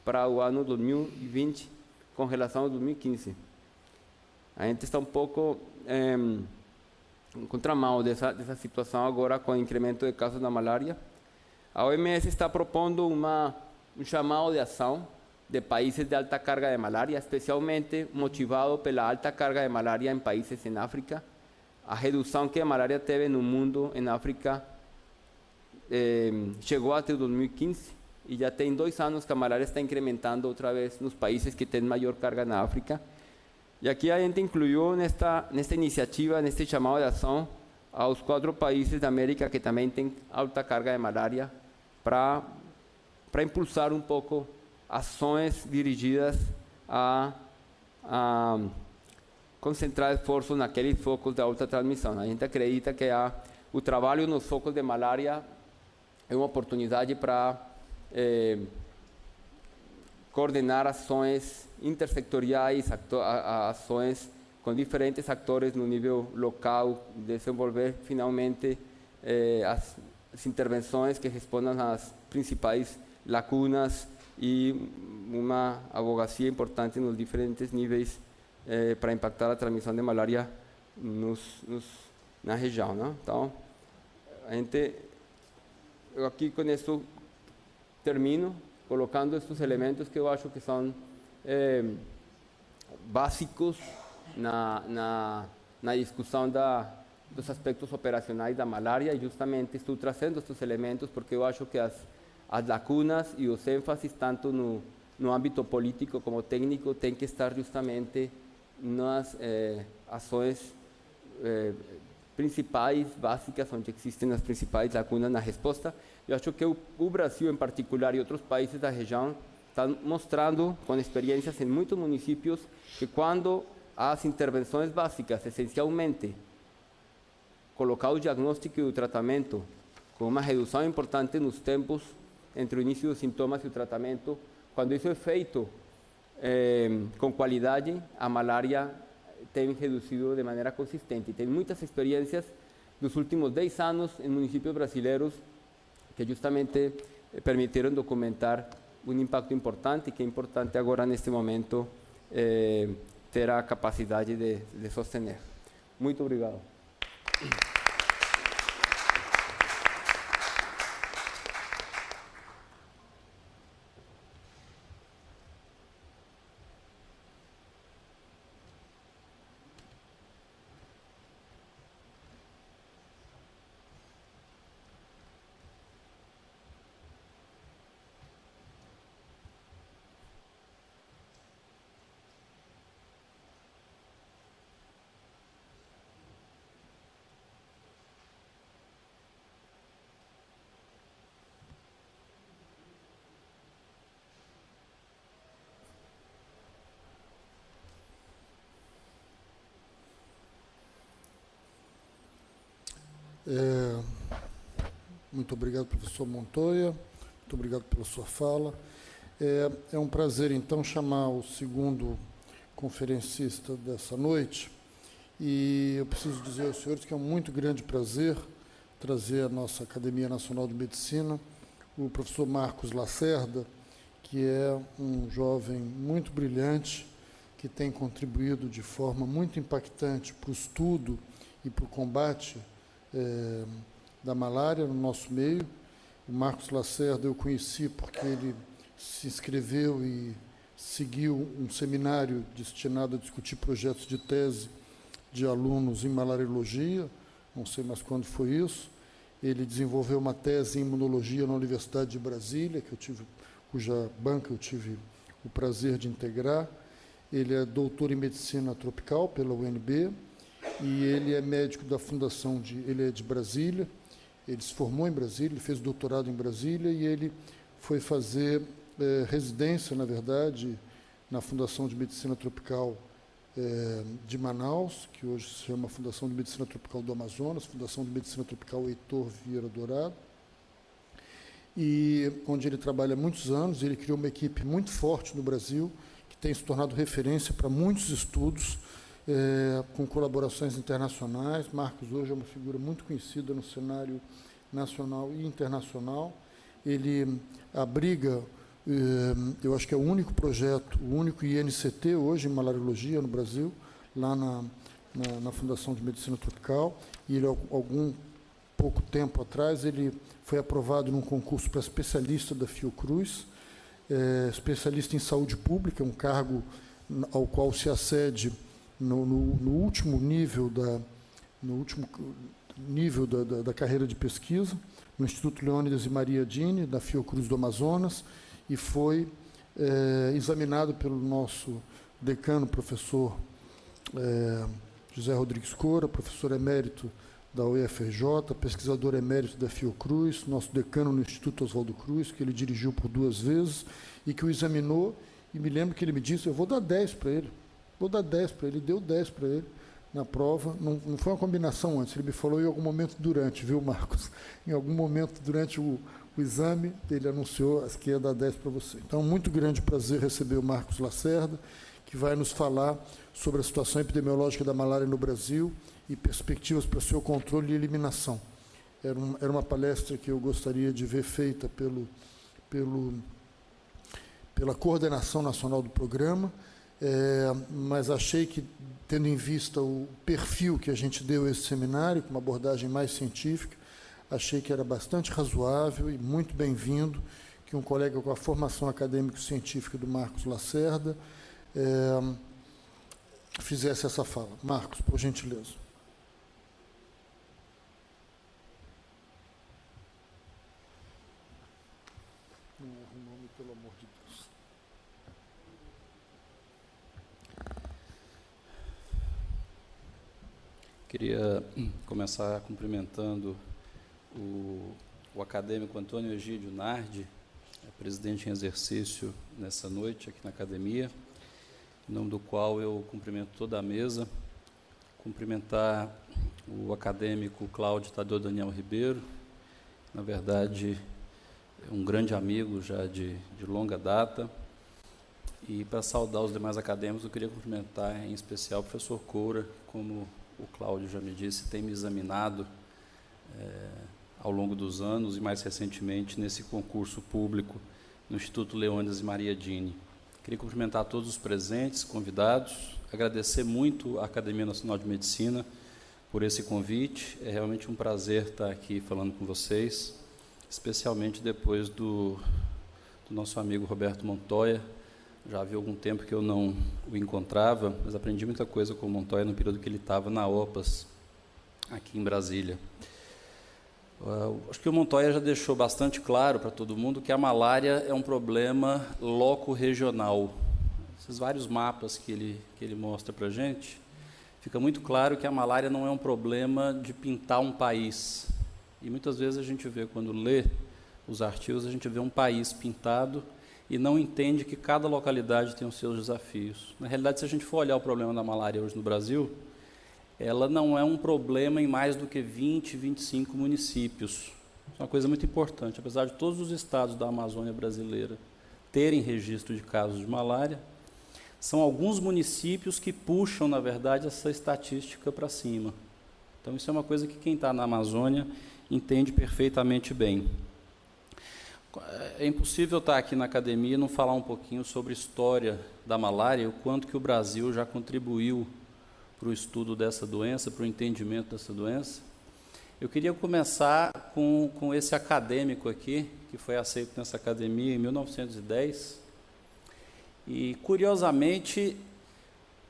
para o ano 2020 com relação ao 2015. A gente está um pouco em contramão dessa situação agora com o incremento de casos da malária. A OMS está propondo um chamado de ação de países de alta carga de malária, especialmente motivado pela alta carga de malária em países em África. A redução que a malária teve no mundo em África chegou até 2015 e já tem 2 anos que a malária está incrementando outra vez nos países que têm maior carga na África. E aqui a gente incluiu nesta iniciativa, neste chamado de ação, aos 4 países da América que também têm alta carga de malária, para impulsar um pouco ações dirigidas a concentrar esforços naqueles focos de alta transmissão. A gente acredita que o trabalho nos focos de malária é uma oportunidade para coordenar ações intersectoriais, ações com diferentes atores no nível local, desenvolver finalmente as intervenções que respondam às principais lacunas e uma advocacia importante nos diferentes níveis para impactar a transmissão de malária na região, né? Então, eu aqui com isso termino colocando esses elementos que eu acho que são básicos na discussão dos aspectos operacionais da malária, e justamente estou trazendo esses elementos porque eu acho que as lacunas e os ênfases, tanto no âmbito político como técnico, têm que estar justamente nas ações principais, básicas, onde existem as principais lacunas na resposta. Eu acho que o Brasil, em particular, e outros países da região, estão mostrando, com experiências em muitos municípios, que quando as intervenções básicas, essencialmente, colocar o diagnóstico e o tratamento com uma redução importante nos tempos entre o início dos sintomas e o tratamento, quando isso é feito com qualidade, a malária tem reduzido de maneira consistente. Tem muitas experiências dos últimos 10 anos em municípios brasileiros que justamente permitiram documentar um impacto importante, que é importante agora, neste momento, ter a capacidade de sostener. Muito obrigado. Muito obrigado, professor Montoya. Muito obrigado pela sua fala. É um prazer, então, chamar o segundo conferencista dessa noite. E eu preciso dizer aos senhores que é um muito grande prazer trazer à nossa Academia Nacional de Medicina o professor Marcos Lacerda, que é um jovem muito brilhante, que tem contribuído de forma muito impactante para o estudo e para o combate da malária no nosso meio. O Marcos Lacerda eu conheci porque ele se inscreveu e seguiu um seminário destinado a discutir projetos de tese de alunos em malariologia, não sei mais quando foi isso. Ele desenvolveu uma tese em imunologia na Universidade de Brasília, cuja banca eu tive o prazer de integrar. Ele é doutor em medicina tropical pela UNB, e ele é médico da fundação ele é de Brasília, ele se formou em Brasília, ele fez doutorado em Brasília e ele foi fazer residência, na verdade, na Fundação de Medicina Tropical de Manaus, que hoje se chama Fundação de Medicina Tropical do Amazonas, Fundação de Medicina Tropical Heitor Vieira Dourado, e onde ele trabalha há muitos anos. Ele criou uma equipe muito forte no Brasil, que tem se tornado referência para muitos estudos, com colaborações internacionais. Marcos hoje é uma figura muito conhecida no cenário nacional e internacional. Ele abriga, eu acho que é o único projeto, o único INCT hoje em malariologia no Brasil, lá na Fundação de Medicina Tropical, e ele, pouco tempo atrás, ele foi aprovado num concurso para especialista da Fiocruz, especialista em saúde pública, um cargo ao qual se acede no último nível da carreira de pesquisa, no Instituto Leônidas e Maria Dini, da Fiocruz do Amazonas, e foi examinado pelo nosso decano, professor José Rodrigues Coura, professor emérito da UFRJ, pesquisador emérito da Fiocruz, nosso decano no Instituto Oswaldo Cruz, que ele dirigiu por 2 vezes, e que o examinou, e me lembro que ele me disse: eu vou dar 10 para ele. Vou dar 10 para ele, deu 10 para ele na prova. Não foi uma combinação antes, ele me falou em algum momento durante, viu, Marcos? Em algum momento durante o exame, ele anunciou que ia dar 10 para você. Então, muito grande prazer receber o Marcos Lacerda, que vai nos falar sobre a situação epidemiológica da malária no Brasil e perspectivas para seu controle e eliminação. Era uma palestra que eu gostaria de ver feita pelo pela coordenação nacional do programa, mas achei que, tendo em vista o perfil que a gente deu a esse seminário, com uma abordagem mais científica, achei que era bastante razoável e muito bem-vindo que um colega com a formação acadêmico-científica do Marcos Lacerda fizesse essa fala. Marcos, por gentileza. Não erra o nome, pelo amor de Deus. Queria começar cumprimentando o acadêmico Antônio Egídio Nardi, presidente em exercício nessa noite aqui na academia, em nome do qual eu cumprimento toda a mesa, cumprimentar o acadêmico Cláudio Tadeu Daniel Ribeiro, na verdade, é um grande amigo já de longa data, e para saudar os demais acadêmicos, eu queria cumprimentar em especial o professor Coura, como o Cláudio já me disse, tem me examinado ao longo dos anos e mais recentemente nesse concurso público no Instituto Leônidas e Maria Dini. Queria cumprimentar todos os presentes, convidados, agradecer muito à Academia Nacional de Medicina por esse convite. É realmente um prazer estar aqui falando com vocês, especialmente depois do nosso amigo Roberto Montoya. Já havia algum tempo que eu não o encontrava, mas aprendi muita coisa com o Montoya no período que ele estava na OPAS, aqui em Brasília. Acho que o Montoya já deixou bastante claro para todo mundo que a malária é um problema loco-regional. Esses vários mapas que ele mostra para a gente, fica muito claro que a malária não é um problema de pintar um país. E muitas vezes a gente vê, quando lê os artigos, a gente vê um país pintado e não entende que cada localidade tem os seus desafios. Na realidade, se a gente for olhar o problema da malária hoje no Brasil, ela não é um problema em mais do que 20, 25 municípios. Isso é uma coisa muito importante. Apesar de todos os estados da Amazônia brasileira terem registro de casos de malária, são alguns municípios que puxam, na verdade, essa estatística para cima. Então, isso é uma coisa que quem está na Amazônia entende perfeitamente bem. É impossível estar aqui na academia e não falar um pouquinho sobre a história da malária e o quanto que o Brasil já contribuiu para o estudo dessa doença, para o entendimento dessa doença. Eu queria começar com esse acadêmico aqui, que foi aceito nessa academia em 1910. E, curiosamente,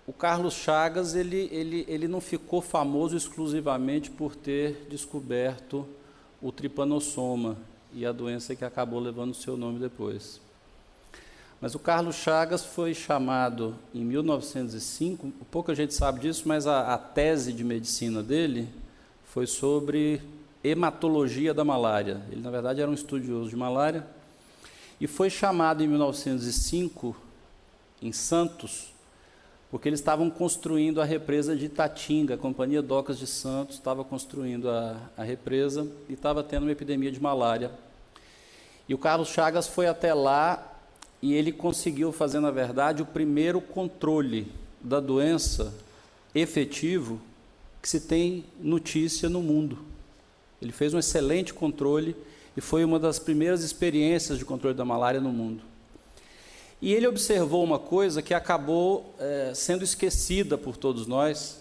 o Carlos Chagas ele não ficou famoso exclusivamente por ter descoberto o tripanossoma e a doença que acabou levando o seu nome depois. Mas o Carlos Chagas foi chamado em 1905, pouca gente sabe disso, mas a tese de medicina dele foi sobre hematologia da malária. Ele, na verdade, era um estudioso de malária e foi chamado em 1905, em Santos, porque eles estavam construindo a represa de Itatinga. A Companhia Docas de Santos estava construindo a represa e estava tendo uma epidemia de malária. E o Carlos Chagas foi até lá e ele conseguiu fazer, na verdade, o primeiro controle da doença efetivo que se tem notícia no mundo. Ele fez um excelente controle e foi uma das primeiras experiências de controle da malária no mundo. E ele observou uma coisa que acabou sendo esquecida por todos nós.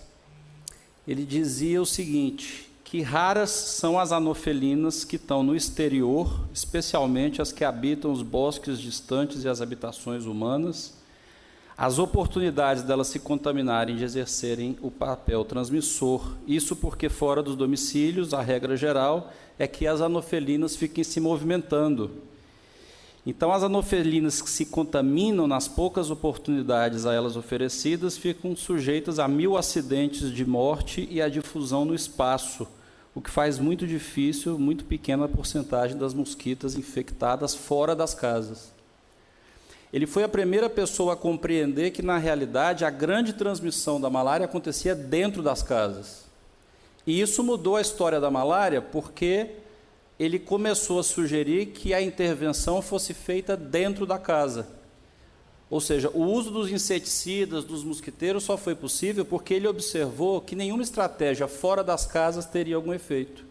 Ele dizia o seguinte, que raras são as anofelinas que estão no exterior, especialmente as que habitam os bosques distantes e as habitações humanas, as oportunidades delas se contaminarem de exercerem o papel transmissor. Isso porque fora dos domicílios, a regra geral é que as anofelinas fiquem se movimentando. Então, as anofelinas que se contaminam nas poucas oportunidades a elas oferecidas ficam sujeitas a 1000 acidentes de morte e a difusão no espaço, o que faz muito difícil, muito pequena porcentagem das mosquitas infectadas fora das casas. Ele foi a primeira pessoa a compreender que, na realidade, a grande transmissão da malária acontecia dentro das casas. E isso mudou a história da malária porque ele começou a sugerir que a intervenção fosse feita dentro da casa. Ou seja, o uso dos inseticidas, dos mosquiteiros, só foi possível porque ele observou que nenhuma estratégia fora das casas teria algum efeito.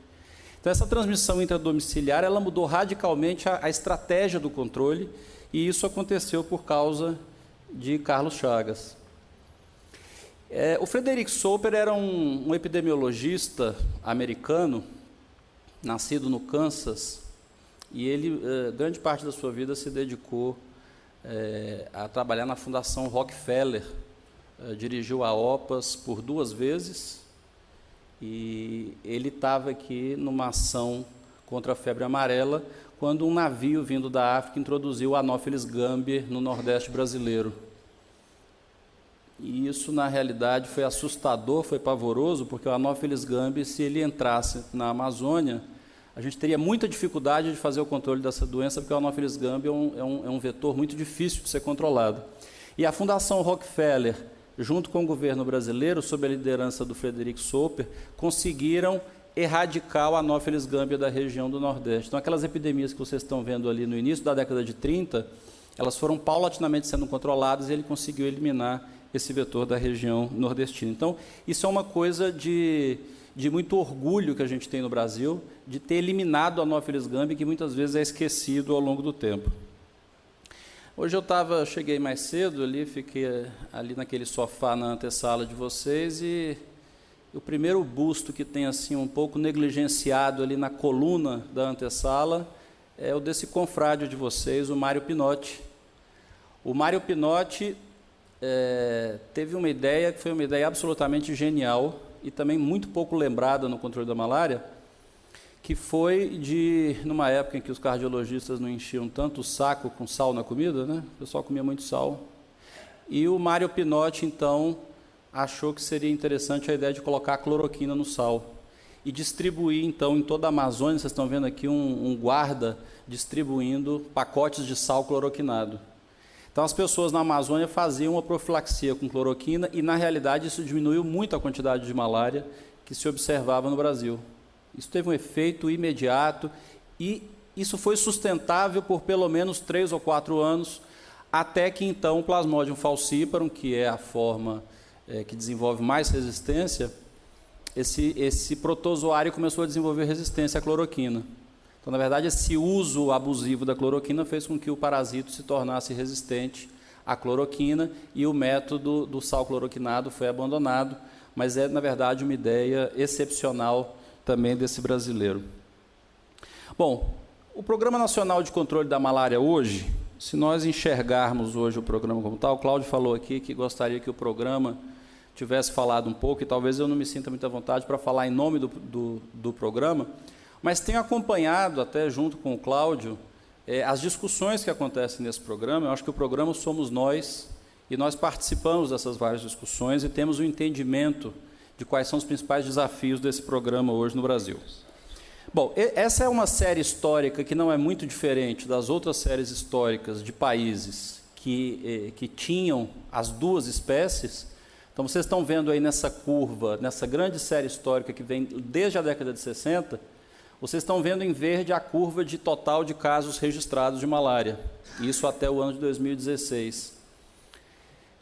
Então, essa transmissão intradomiciliar, ela mudou radicalmente a estratégia do controle, e isso aconteceu por causa de Carlos Chagas. O Frederick Soper era um epidemiologista americano, nascido no Kansas, e ele, grande parte da sua vida, se dedicou a trabalhar na Fundação Rockefeller, dirigiu a OPAS por 2 vezes, e ele estava aqui numa ação contra a febre amarela, quando um navio vindo da África introduziu o Anopheles gambier no Nordeste brasileiro. E isso, na realidade, foi assustador, foi pavoroso, porque o Anopheles gambier, se ele entrasse na Amazônia, a gente teria muita dificuldade de fazer o controle dessa doença, porque o Anopheles gambier é um vetor muito difícil de ser controlado. E a Fundação Rockefeller, junto com o governo brasileiro, sob a liderança do Frederick Soper, conseguiram erradicar o Anopheles gambier da região do Nordeste. Então, aquelas epidemias que vocês estão vendo ali no início da década de 30, elas foram paulatinamente sendo controladas, e ele conseguiu eliminar esse vetor da região nordestina. Então, isso é uma coisa de muito orgulho que a gente tem no Brasil, de ter eliminado o Anopheles gambier, que muitas vezes é esquecido ao longo do tempo. Hoje cheguei mais cedo ali, fiquei ali naquele sofá na antessala de vocês, e o primeiro busto que tem assim um pouco negligenciado ali na coluna da antessala é o desse confrade de vocês, o Mário Pinotti. O Mário Pinotti teve uma ideia que foi uma ideia absolutamente genial e também muito pouco lembrada no controle da malária, que foi numa época em que os cardiologistas não enchiam tanto o saco com sal na comida, né? O pessoal comia muito sal. E o Mário Pinotti, então, achou que seria interessante a ideia de colocar a cloroquina no sal e distribuir, então, em toda a Amazônia. Vocês estão vendo aqui um guarda distribuindo pacotes de sal cloroquinado. Então, as pessoas na Amazônia faziam uma profilaxia com cloroquina e, na realidade, isso diminuiu muito a quantidade de malária que se observava no Brasil. Isso teve um efeito imediato e isso foi sustentável por pelo menos 3 ou 4 anos, até que, então, o Plasmodium falciparum, que é a forma que desenvolve mais resistência, esse protozoário começou a desenvolver resistência à cloroquina. Então, na verdade, esse uso abusivo da cloroquina fez com que o parasito se tornasse resistente à cloroquina, e o método do sal cloroquinado foi abandonado, mas na verdade, uma ideia excepcional também desse brasileiro. Bom, o Programa Nacional de Controle da Malária hoje, se nós enxergarmos hoje o programa como tal, o Cláudio falou aqui que gostaria que o programa tivesse falado um pouco, e talvez eu não me sinta muita vontade para falar em nome do programa, mas tenho acompanhado, até junto com o Cláudio, as discussões que acontecem nesse programa. Eu acho que o programa somos nós, e nós participamos dessas várias discussões e temos um entendimento de quais são os principais desafios desse programa hoje no Brasil. Bom, essa é uma série histórica que não é muito diferente das outras séries históricas de países que tinham as 2 espécies. Então, vocês estão vendo aí nessa curva, nessa grande série histórica que vem desde a década de 60, vocês estão vendo em verde a curva de total de casos registrados de malária, isso até o ano de 2016.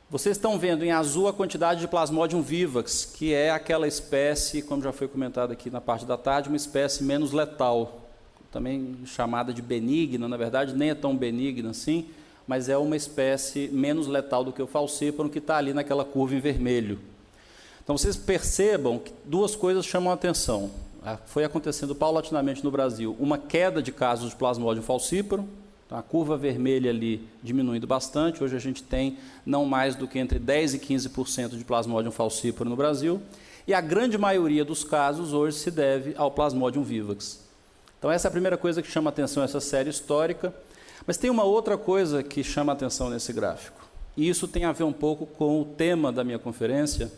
Vocês estão vendo em azul a quantidade de Plasmodium vivax, que é aquela espécie, como já foi comentado aqui na parte da tarde, uma espécie menos letal, também chamada de benigna. Na verdade, nem é tão benigna assim, mas é uma espécie menos letal do que o falciparum, que está ali naquela curva em vermelho. Então, vocês percebam que 2 coisas chamam a atenção. Foi acontecendo paulatinamente no Brasil uma queda de casos de Plasmodium falciparum, então, a curva vermelha ali diminuindo bastante. Hoje a gente tem não mais do que entre 10% e 15% de Plasmodium falciparum no Brasil, e a grande maioria dos casos hoje se deve ao Plasmodium vivax. Então, essa é a primeira coisa que chama a atenção, essa série histórica. Mas tem uma outra coisa que chama a atenção nesse gráfico, e isso tem a ver um pouco com o tema da minha conferência,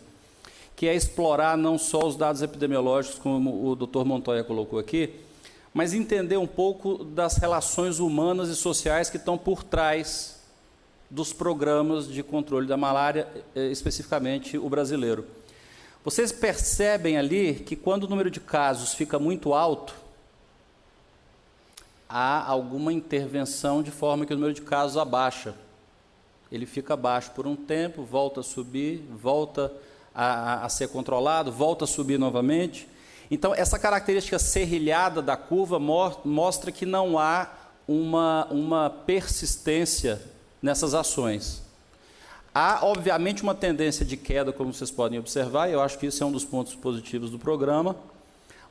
que é explorar não só os dados epidemiológicos, como o Dr. Montoya colocou aqui, mas entender um pouco das relações humanas e sociais que estão por trás dos programas de controle da malária, especificamente o brasileiro. Vocês percebem ali que quando o número de casos fica muito alto, há alguma intervenção de forma que o número de casos abaixa. Ele fica baixo por um tempo, volta a subir, volta a ser controlado, volta a subir novamente. Então, essa característica serrilhada da curva mostra que não há uma persistência nessas ações. Há, obviamente, uma tendência de queda, como vocês podem observar, e eu acho que isso é um dos pontos positivos do programa,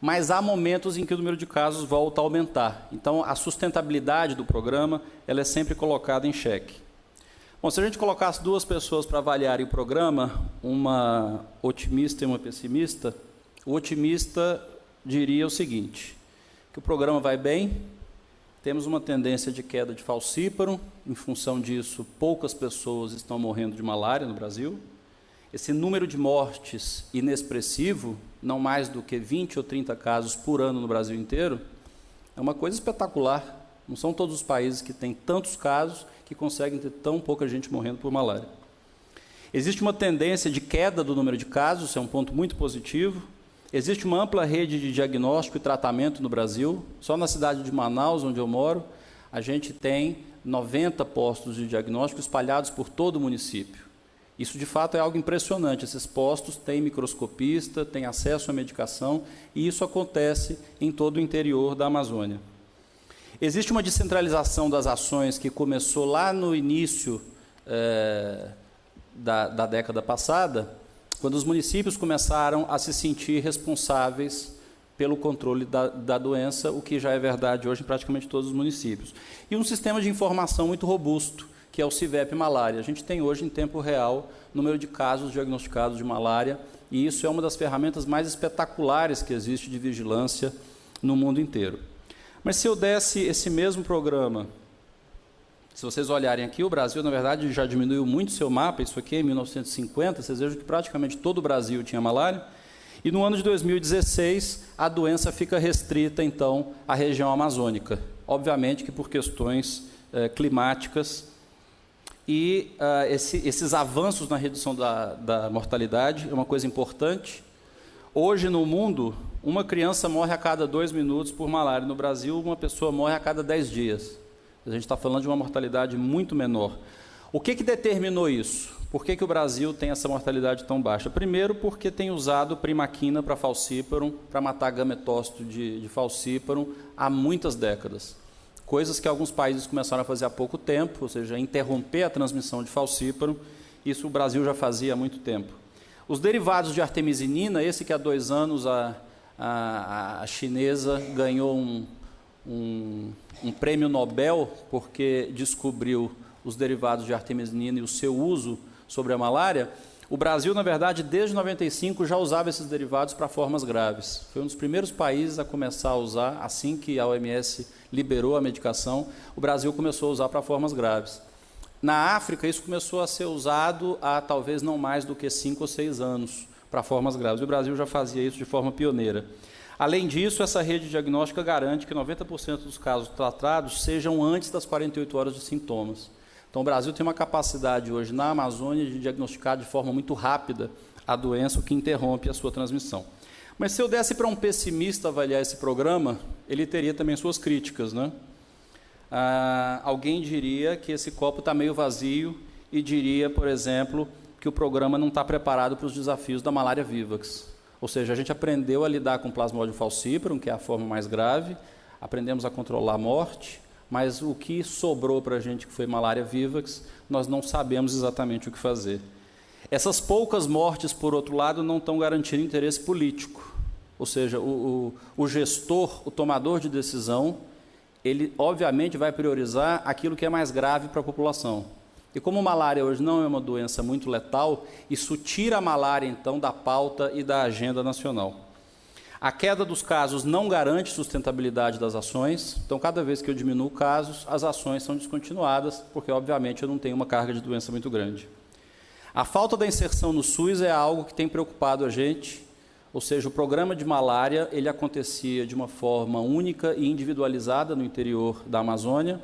mas há momentos em que o número de casos volta a aumentar. Então, a sustentabilidade do programa ela é sempre colocada em xeque. Bom, se a gente colocasse duas pessoas para avaliarem o programa, uma otimista e uma pessimista, o otimista diria o seguinte, que o programa vai bem, temos uma tendência de queda de falcíparo, em função disso, poucas pessoas estão morrendo de malária no Brasil. Esse número de mortes inexpressivo, não mais do que 20 ou 30 casos por ano no Brasil inteiro, é uma coisa espetacular. Não são todos os países que têm tantos casos que conseguem ter tão pouca gente morrendo por malária. Existe uma tendência de queda do número de casos, isso é um ponto muito positivo. Existe uma ampla rede de diagnóstico e tratamento no Brasil. Só na cidade de Manaus, onde eu moro, a gente tem 90 postos de diagnóstico espalhados por todo o município. Isso, de fato, é algo impressionante. Esses postos têm microscopista, têm acesso à medicação, e isso acontece em todo o interior da Amazônia. Existe uma descentralização das ações que começou lá no início da década passada, quando os municípios começaram a se sentir responsáveis pelo controle da doença, o que já é verdade hoje em praticamente todos os municípios. E um sistema de informação muito robusto, que é o CIVEP Malária. A gente tem hoje, em tempo real, o número de casos diagnosticados de malária, e isso é uma das ferramentas mais espetaculares que existe de vigilância no mundo inteiro. Mas se eu desse esse mesmo programa, se vocês olharem aqui, o Brasil, na verdade, já diminuiu muito seu mapa, isso aqui é em 1950, vocês vejam que praticamente todo o Brasil tinha malária, e no ano de 2016, a doença fica restrita, então, à região amazônica. Obviamente que por questões climáticas, e esses avanços na redução da mortalidade é uma coisa importante. Hoje, no mundo, uma criança morre a cada 2 minutos por malária. No Brasil, uma pessoa morre a cada 10 dias. A gente está falando de uma mortalidade muito menor. O que determinou isso? Por que o Brasil tem essa mortalidade tão baixa? Primeiro, porque tem usado primaquina para falcíparo, para matar gametócito de falcíparo há muitas décadas. Coisas que alguns países começaram a fazer há pouco tempo, ou seja, interromper a transmissão de falcíparo. Isso o Brasil já fazia há muito tempo. Os derivados de artemisinina, esse que há 2 anos a chinesa ganhou um prêmio Nobel porque descobriu os derivados de artemisinina e o seu uso sobre a malária. O Brasil, na verdade, desde 95 já usava esses derivados para formas graves. Foi um dos primeiros países a começar a usar, assim que a OMS liberou a medicação, o Brasil começou a usar para formas graves. Na África, isso começou a ser usado há talvez não mais do que 5 ou 6 anos para formas graves. E o Brasil já fazia isso de forma pioneira. Além disso, essa rede diagnóstica garante que 90% dos casos tratados sejam antes das 48 horas de sintomas. Então, o Brasil tem uma capacidade hoje na Amazônia de diagnosticar de forma muito rápida a doença, o que interrompe a sua transmissão. Mas se eu desse para um pessimista avaliar esse programa, ele teria também suas críticas, né? Alguém diria que esse copo está meio vazio e diria, por exemplo, que o programa não está preparado para os desafios da malária vivax. Ou seja, a gente aprendeu a lidar com Plasmodium falciparum, que é a forma mais grave, aprendemos a controlar a morte, mas o que sobrou para a gente, que foi malária vivax, nós não sabemos exatamente o que fazer. Essas poucas mortes, por outro lado, não estão garantindo interesse político. Ou seja, o gestor, o tomador de decisão, ele obviamente vai priorizar aquilo que é mais grave para a população. E como a malária hoje não é uma doença muito letal, isso tira a malária, então, da pauta e da agenda nacional. A queda dos casos não garante sustentabilidade das ações, então, cada vez que eu diminuo casos, as ações são descontinuadas, porque, obviamente, eu não tenho uma carga de doença muito grande. A falta da inserção no SUS é algo que tem preocupado a gente, ou seja, o programa de malária, ele acontecia de uma forma única e individualizada no interior da Amazônia,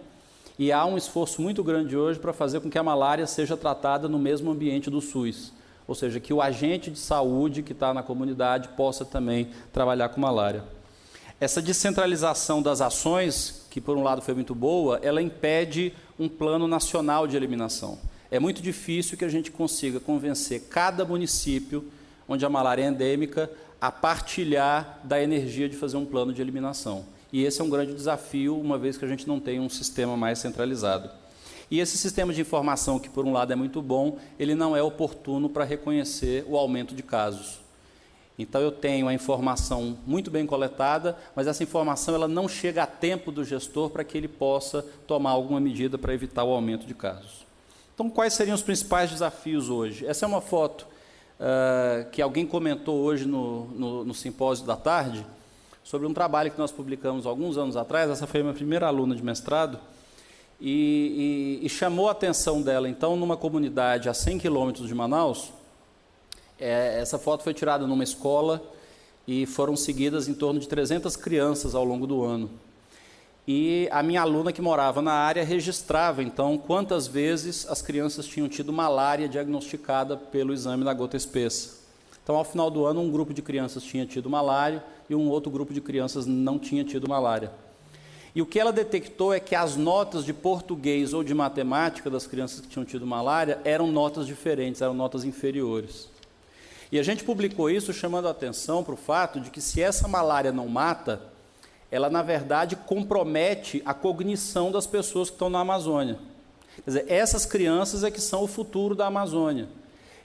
e há um esforço muito grande hoje para fazer com que a malária seja tratada no mesmo ambiente do SUS, ou seja, que o agente de saúde que está na comunidade possa também trabalhar com malária. Essa descentralização das ações, que por um lado foi muito boa, ela impede um plano nacional de eliminação. É muito difícil que a gente consiga convencer cada município onde a malária é endêmica a partilhar da energia de fazer um plano de eliminação. E esse é um grande desafio, uma vez que a gente não tem um sistema mais centralizado. E esse sistema de informação, que por um lado é muito bom, ele não é oportuno para reconhecer o aumento de casos. Então eu tenho a informação muito bem coletada, mas essa informação ela não chega a tempo do gestor para que ele possa tomar alguma medida para evitar o aumento de casos. Então, quais seriam os principais desafios hoje? Essa é uma foto que alguém comentou hoje no simpósio da tarde, sobre um trabalho que nós publicamos alguns anos atrás. Essa foi a minha primeira aluna de mestrado, e chamou a atenção dela, então, numa comunidade a 100 quilômetros de Manaus. Essa foto foi tirada numa escola e foram seguidas em torno de 300 crianças ao longo do ano. E a minha aluna, que morava na área, registrava, então, quantas vezes as crianças tinham tido malária diagnosticada pelo exame da gota espessa. Então, ao final do ano, um grupo de crianças tinha tido malária e um outro grupo de crianças não tinha tido malária. E o que ela detectou é que as notas de português ou de matemática das crianças que tinham tido malária eram notas diferentes, eram notas inferiores. E a gente publicou isso chamando a atenção para o fato de que, se essa malária não mata, ela, na verdade, compromete a cognição das pessoas que estão na Amazônia. Quer dizer, essas crianças é que são o futuro da Amazônia.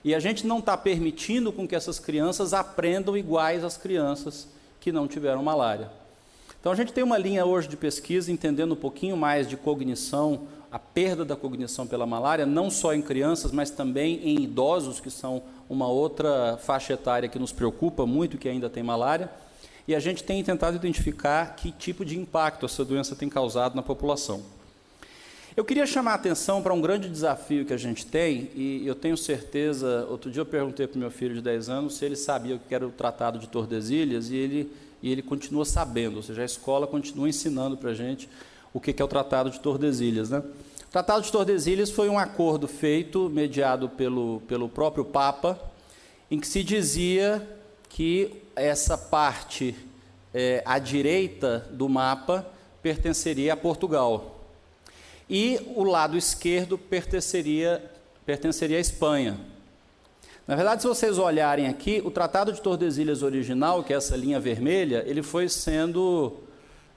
E a gente não está permitindo com que essas crianças aprendam iguais às crianças que não tiveram malária. Então, a gente tem uma linha hoje de pesquisa entendendo um pouquinho mais de cognição, a perda da cognição pela malária, não só em crianças, mas também em idosos, que são uma outra faixa etária que nos preocupa muito, que ainda tem malária. E a gente tem tentado identificar que tipo de impacto essa doença tem causado na população. Eu queria chamar a atenção para um grande desafio que a gente tem, e eu tenho certeza, outro dia eu perguntei para o meu filho de 10 anos se ele sabia o que era o Tratado de Tordesilhas, e ele continua sabendo, ou seja, a escola continua ensinando para a gente o que é o Tratado de Tordesilhas, né? O Tratado de Tordesilhas foi um acordo feito, mediado pelo próprio Papa, em que se dizia que essa parte à direita do mapa pertenceria a Portugal e o lado esquerdo pertenceria à Espanha. Na verdade, se vocês olharem aqui, o Tratado de Tordesilhas original, que é essa linha vermelha, ele foi sendo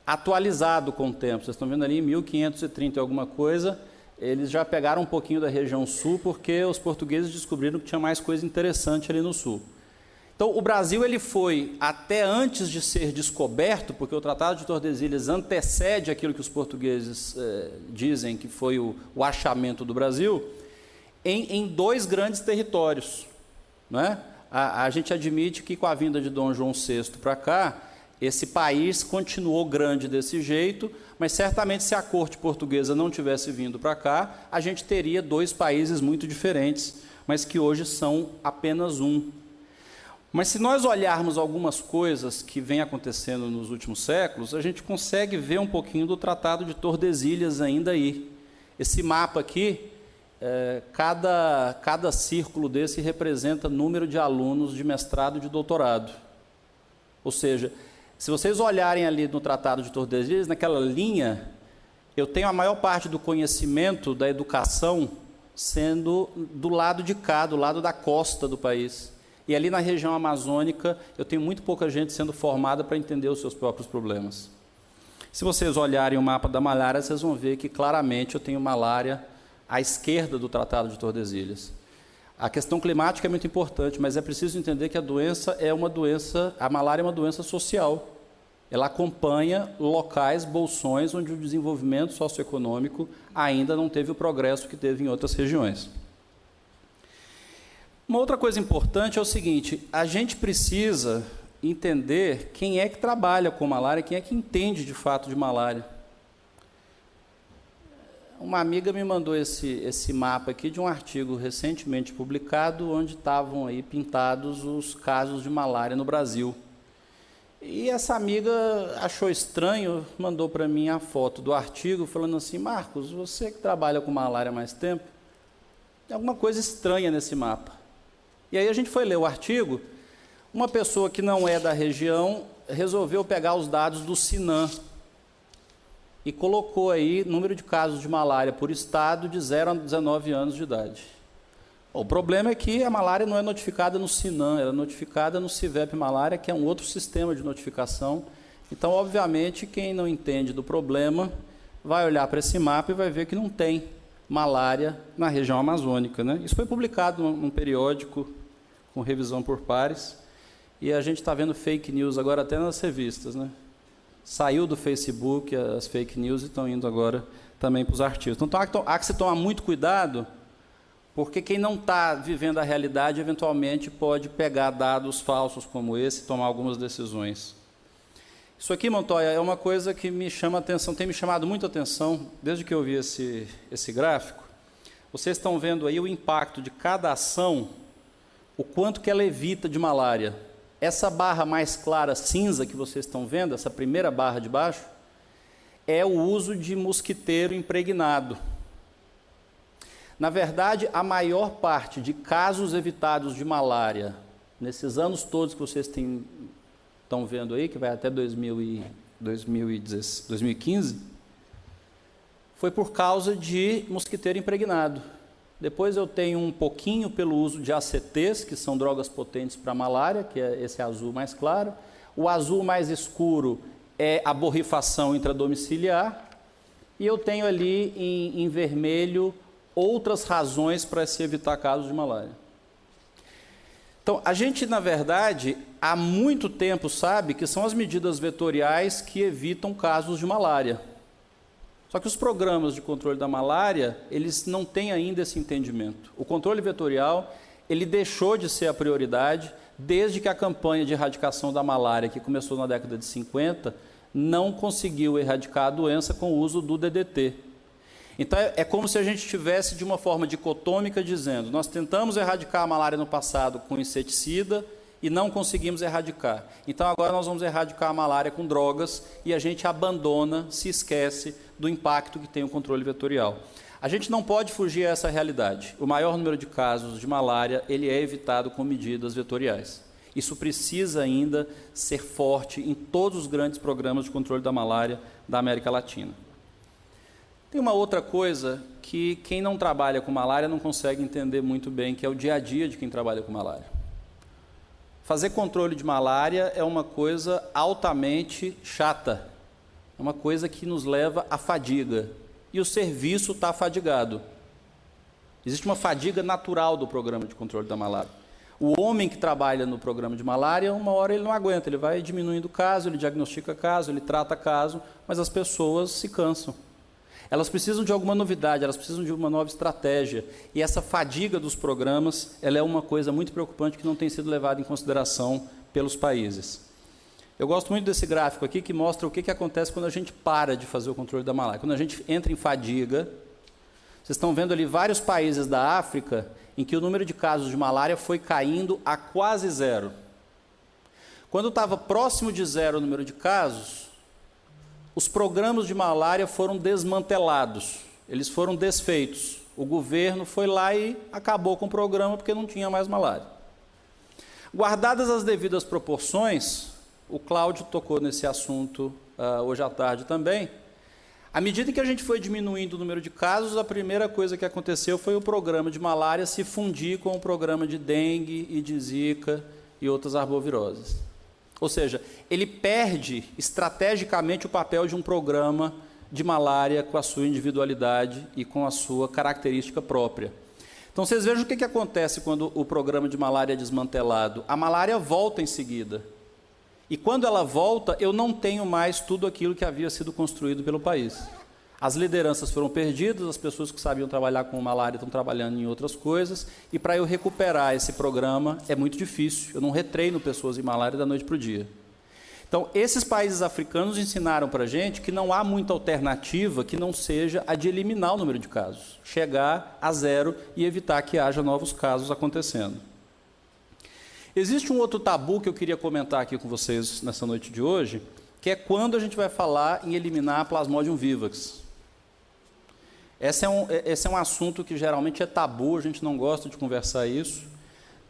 atualizado com o tempo. Vocês estão vendo ali em 1530 alguma coisa, eles já pegaram um pouquinho da região sul, porque os portugueses descobriram que tinha mais coisa interessante ali no sul. Então, o Brasil ele foi, até antes de ser descoberto, porque o Tratado de Tordesilhas antecede aquilo que os portugueses dizem que foi o achamento do Brasil, em dois grandes territórios. Não é? A gente admite que, com a vinda de Dom João VI para cá, esse país continuou grande desse jeito, mas certamente, se a corte portuguesa não tivesse vindo para cá, a gente teria dois países muito diferentes, mas que hoje são apenas um. Mas, se nós olharmos algumas coisas que vêm acontecendo nos últimos séculos, a gente consegue ver um pouquinho do Tratado de Tordesilhas ainda aí. Esse mapa aqui, cada círculo desse representa número de alunos de mestrado e de doutorado. Ou seja, se vocês olharem ali no Tratado de Tordesilhas, naquela linha, eu tenho a maior parte do conhecimento da educação sendo do lado de cá, do lado da costa do país. E ali na região amazônica, eu tenho muito pouca gente sendo formada para entender os seus próprios problemas. Se vocês olharem o mapa da malária, vocês vão ver que claramente eu tenho malária à esquerda do Tratado de Tordesilhas. A questão climática é muito importante, mas é preciso entender que a malária é uma doença social. Ela acompanha locais, bolsões, onde o desenvolvimento socioeconômico ainda não teve o progresso que teve em outras regiões. Uma outra coisa importante é o seguinte: a gente precisa entender quem é que trabalha com malária, quem é que entende de fato de malária. Uma amiga me mandou esse mapa aqui de um artigo recentemente publicado, onde estavam aí pintados os casos de malária no Brasil. E essa amiga achou estranho, mandou para mim a foto do artigo, falando assim: Marcos, você que trabalha com malária há mais tempo, tem alguma coisa estranha nesse mapa. E aí a gente foi ler o artigo. Uma pessoa que não é da região resolveu pegar os dados do Sinan e colocou aí número de casos de malária por estado de 0 a 19 anos de idade. O problema é que a malária não é notificada no SINAM, ela é notificada no CIVEP Malária, que é um outro sistema de notificação. Então, obviamente, quem não entende do problema vai olhar para esse mapa e vai ver que não tem malária na região amazônica, né? Isso foi publicado num periódico com revisão por pares, e a gente está vendo fake news agora até nas revistas, né? Saiu do Facebook as fake news e estão indo agora também para os artigos. Então, há que se tomar muito cuidado, porque quem não está vivendo a realidade, eventualmente, pode pegar dados falsos como esse e tomar algumas decisões. Isso aqui, Montoya, é uma coisa que me chama a atenção, tem me chamado muito a atenção, desde que eu vi esse gráfico. Vocês estão vendo aí o impacto de cada ação, o quanto que ela evita de malária. Essa barra mais clara, cinza, que vocês estão vendo, essa primeira barra de baixo, é o uso de mosquiteiro impregnado. Na verdade, a maior parte de casos evitados de malária, nesses anos todos que vocês estão vendo aí, que vai até 2015, foi por causa de mosquiteiro impregnado. Depois eu tenho um pouquinho pelo uso de ACTs, que são drogas potentes para malária, que é esse azul mais claro. O azul mais escuro é a borrifação intradomiciliar. E eu tenho ali em vermelho outras razões para se evitar casos de malária. Então, a gente, na verdade, há muito tempo sabe que são as medidas vetoriais que evitam casos de malária. Só que os programas de controle da malária, eles não têm ainda esse entendimento. O controle vetorial, ele deixou de ser a prioridade desde que a campanha de erradicação da malária, que começou na década de 50, não conseguiu erradicar a doença com o uso do DDT. Então, é como se a gente estivesse de uma forma dicotômica dizendo, nós tentamos erradicar a malária no passado com inseticida e não conseguimos erradicar. Então, agora nós vamos erradicar a malária com drogas e a gente abandona, se esquece do impacto que tem o controle vetorial. A gente não pode fugir a essa realidade. O maior número de casos de malária, ele é evitado com medidas vetoriais. Isso precisa ainda ser forte em todos os grandes programas de controle da malária da América Latina. Tem uma outra coisa que quem não trabalha com malária não consegue entender muito bem, que é o dia a dia de quem trabalha com malária. Fazer controle de malária é uma coisa altamente chata, é uma coisa que nos leva à fadiga, e o serviço está fadigado. Existe uma fadiga natural do programa de controle da malária. O homem que trabalha no programa de malária, uma hora ele não aguenta, ele vai diminuindo o caso, ele diagnostica caso, ele trata caso, mas as pessoas se cansam. Elas precisam de alguma novidade, elas precisam de uma nova estratégia. E essa fadiga dos programas, ela é uma coisa muito preocupante que não tem sido levada em consideração pelos países. Eu gosto muito desse gráfico aqui, que mostra o que acontece quando a gente para de fazer o controle da malária. Quando a gente entra em fadiga, vocês estão vendo ali vários países da África em que o número de casos de malária foi caindo a quase zero. Quando estava próximo de zero o número de casos, os programas de malária foram desmantelados, eles foram desfeitos. O governo foi lá e acabou com o programa porque não tinha mais malária. Guardadas as devidas proporções, o Cláudio tocou nesse assunto hoje à tarde também, à medida que a gente foi diminuindo o número de casos, a primeira coisa que aconteceu foi o programa de malária se fundir com o programa de dengue e de zika e outras arboviroses. Ou seja, ele perde estrategicamente o papel de um programa de malária com a sua individualidade e com a sua característica própria. Então, vocês vejam o que acontece quando o programa de malária é desmantelado. A malária volta em seguida. E quando ela volta, eu não tenho mais tudo aquilo que havia sido construído pelo país. As lideranças foram perdidas, as pessoas que sabiam trabalhar com malária estão trabalhando em outras coisas, e para eu recuperar esse programa é muito difícil, eu não retreino pessoas em malária da noite para o dia. Então, esses países africanos ensinaram para a gente que não há muita alternativa que não seja a de eliminar o número de casos, chegar a zero e evitar que haja novos casos acontecendo. Existe um outro tabu que eu queria comentar aqui com vocês nessa noite de hoje, que é quando a gente vai falar em eliminar a Plasmodium vivax. Esse é um assunto que geralmente é tabu, a gente não gosta de conversar isso.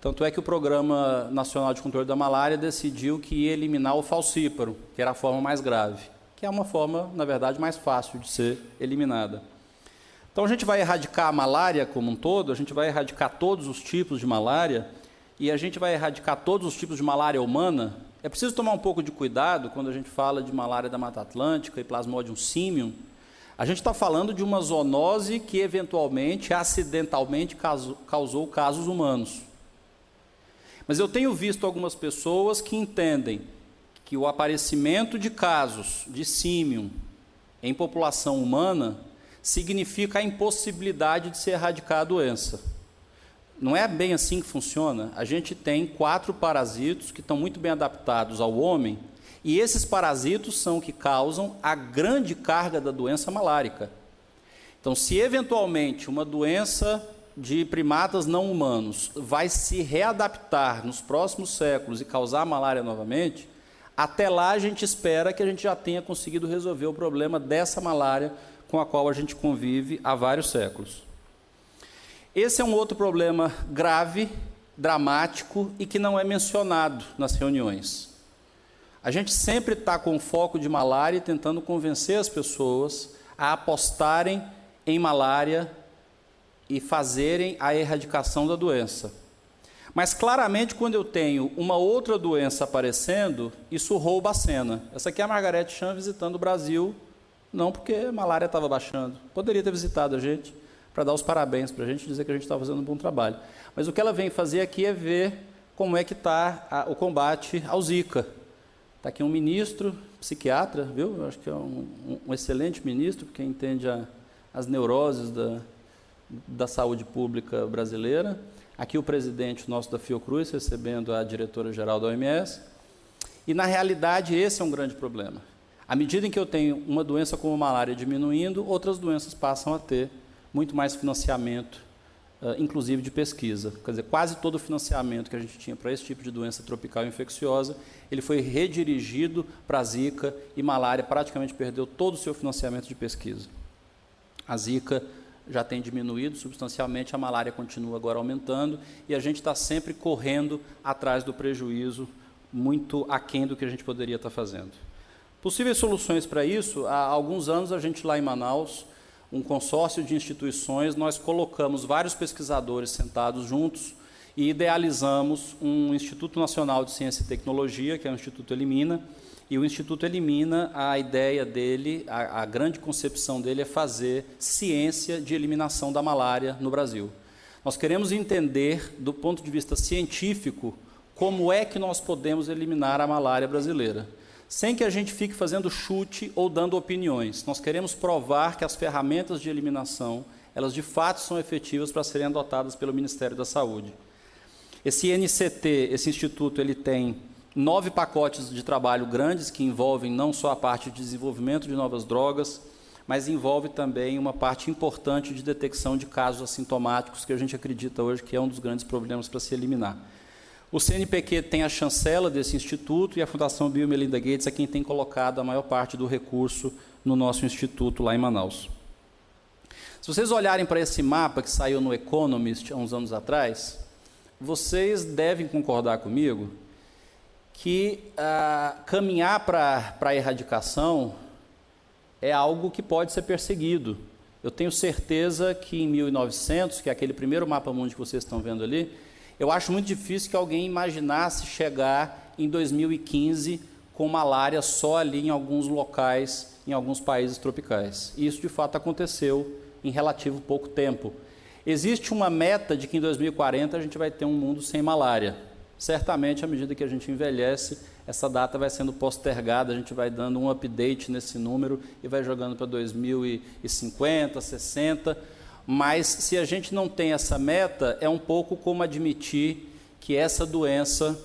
Tanto é que o Programa Nacional de Controle da Malária decidiu que ia eliminar o falcíparo, que era a forma mais grave, que é uma forma, na verdade, mais fácil de ser eliminada. Então, a gente vai erradicar a malária como um todo, a gente vai erradicar todos os tipos de malária, e a gente vai erradicar todos os tipos de malária humana. É preciso tomar um pouco de cuidado quando a gente fala de malária da Mata Atlântica e Plasmodium simium. A gente está falando de uma zoonose que, eventualmente, acidentalmente, causou casos humanos. Mas eu tenho visto algumas pessoas que entendem que o aparecimento de casos de símio em população humana significa a impossibilidade de se erradicar a doença. Não é bem assim que funciona. A gente tem 4 parasitos que estão muito bem adaptados ao homem, e esses parasitos são que causam a grande carga da doença malárica. Então, se eventualmente uma doença de primatas não humanos vai se readaptar nos próximos séculos e causar malária novamente, até lá a gente espera que a gente já tenha conseguido resolver o problema dessa malária com a qual a gente convive há vários séculos. Esse é um outro problema grave, dramático e que não é mencionado nas reuniões. A gente sempre está com foco de malária e tentando convencer as pessoas a apostarem em malária e fazerem a erradicação da doença. Mas, claramente, quando eu tenho uma outra doença aparecendo, isso rouba a cena. Essa aqui é a Margarete Chan visitando o Brasil, não porque a malária estava baixando. Poderia ter visitado a gente para dar os parabéns para a gente, dizer que a gente estava fazendo um bom trabalho. Mas o que ela vem fazer aqui é ver como é que está o combate ao Zika. Está aqui um ministro, psiquiatra, viu? Eu acho que é um excelente ministro, porque entende as neuroses da saúde pública brasileira. Aqui o presidente nosso da Fiocruz, recebendo a diretora-geral da OMS. E, na realidade, esse é um grande problema. À medida em que eu tenho uma doença como a malária diminuindo, outras doenças passam a ter muito mais financiamento, inclusive de pesquisa. Quer dizer, quase todo o financiamento que a gente tinha para esse tipo de doença tropical infecciosa, ele foi redirigido para a Zika, e malária praticamente perdeu todo o seu financiamento de pesquisa. A Zika já tem diminuído substancialmente, a malária continua agora aumentando, e a gente está sempre correndo atrás do prejuízo, muito aquém do que a gente poderia estar fazendo. Possíveis soluções para isso, há alguns anos a gente lá em Manaus, um consórcio de instituições, nós colocamos vários pesquisadores sentados juntos e idealizamos um Instituto Nacional de Ciência e Tecnologia, que é o Instituto Elimina, e o Instituto Elimina, a ideia dele, a grande concepção dele é fazer ciência de eliminação da malária no Brasil. Nós queremos entender, do ponto de vista científico, como é que nós podemos eliminar a malária brasileira, sem que a gente fique fazendo chute ou dando opiniões. Nós queremos provar que as ferramentas de eliminação, elas de fato são efetivas para serem adotadas pelo Ministério da Saúde. Esse INCT, esse instituto, ele tem 9 pacotes de trabalho grandes que envolvem não só a parte de desenvolvimento de novas drogas, mas envolve também uma parte importante de detecção de casos assintomáticos, que a gente acredita hoje que é um dos grandes problemas para se eliminar. O CNPq tem a chancela desse instituto e a Fundação Bill e Melinda Gates é quem tem colocado a maior parte do recurso no nosso instituto lá em Manaus. Se vocês olharem para esse mapa que saiu no Economist há uns anos atrás, vocês devem concordar comigo que caminhar para a erradicação é algo que pode ser perseguido. Eu tenho certeza que em 1900, que é aquele primeiro mapa mundi que vocês estão vendo ali, eu acho muito difícil que alguém imaginasse chegar em 2015 com malária só ali em alguns locais, em alguns países tropicais. E isso, de fato, aconteceu em relativo pouco tempo. Existe uma meta de que em 2040 a gente vai ter um mundo sem malária. Certamente, à medida que a gente envelhece, essa data vai sendo postergada, a gente vai dando um update nesse número e vai jogando para 2050, 60. Mas, se a gente não tem essa meta, é um pouco como admitir que essa doença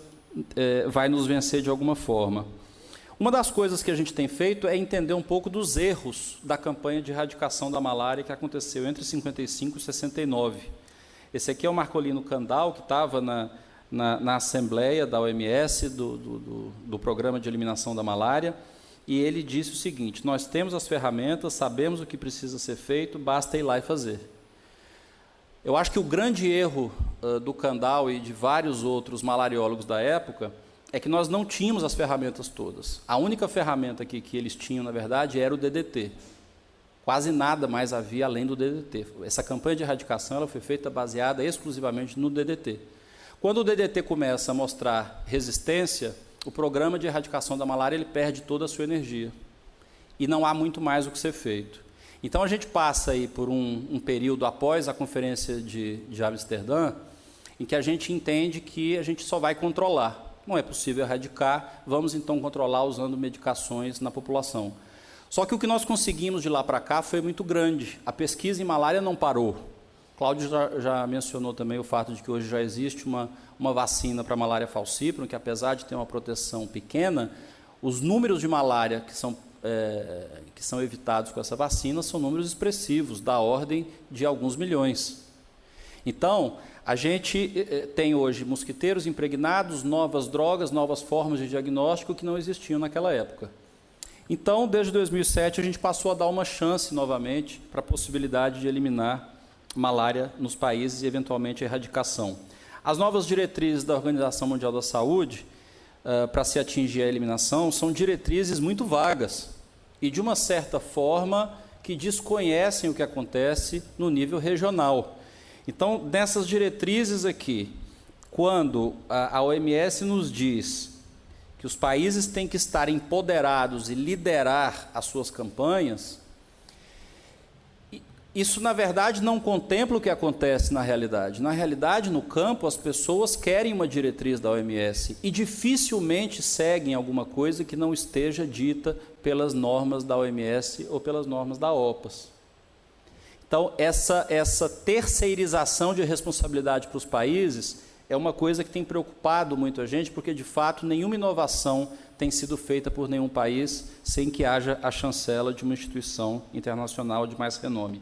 vai nos vencer de alguma forma. Uma das coisas que a gente tem feito é entender um pouco dos erros da campanha de erradicação da malária que aconteceu entre 55 e 69. Esse aqui é o Marcolino Kandal, que estava na Assembleia da OMS, do Programa de Eliminação da Malária, e ele disse o seguinte: nós temos as ferramentas, sabemos o que precisa ser feito, basta ir lá e fazer. Eu acho que o grande erro do Kandal e de vários outros malariólogos da época é que nós não tínhamos as ferramentas todas. A única ferramenta que eles tinham, na verdade, era o DDT. Quase nada mais havia além do DDT. Essa campanha de erradicação ela foi feita baseada exclusivamente no DDT. Quando o DDT começa a mostrar resistência, o programa de erradicação da malária ele perde toda a sua energia. E não há muito mais o que ser feito. Então, a gente passa aí por um período após a Conferência de Amsterdã, em que a gente entende que a gente só vai controlar. Não é possível erradicar, vamos então controlar usando medicações na população. Só que o que nós conseguimos de lá para cá foi muito grande. A pesquisa em malária não parou. Cláudio já mencionou também o fato de que hoje já existe uma vacina para malária falciparum, que apesar de ter uma proteção pequena, os números de malária que são evitados com essa vacina são números expressivos, da ordem de alguns milhões. Então, a gente tem hoje mosquiteiros impregnados, novas drogas, novas formas de diagnóstico que não existiam naquela época. Então, desde 2007, a gente passou a dar uma chance novamente para a possibilidade de eliminar malária nos países e, eventualmente, a erradicação. As novas diretrizes da Organização Mundial da Saúde, para se atingir a eliminação, são diretrizes muito vagas e, de uma certa forma, que desconhecem o que acontece no nível regional. Então, nessas diretrizes aqui, quando a OMS nos diz que os países têm que estar empoderados e liderar as suas campanhas, isso, na verdade, não contempla o que acontece na realidade. Na realidade, no campo, as pessoas querem uma diretriz da OMS e dificilmente seguem alguma coisa que não esteja dita pelas normas da OMS ou pelas normas da OPAS. Então, essa terceirização de responsabilidade para os países é uma coisa que tem preocupado muito a gente, porque, de fato, nenhuma inovação tem sido feita por nenhum país sem que haja a chancela de uma instituição internacional de mais renome.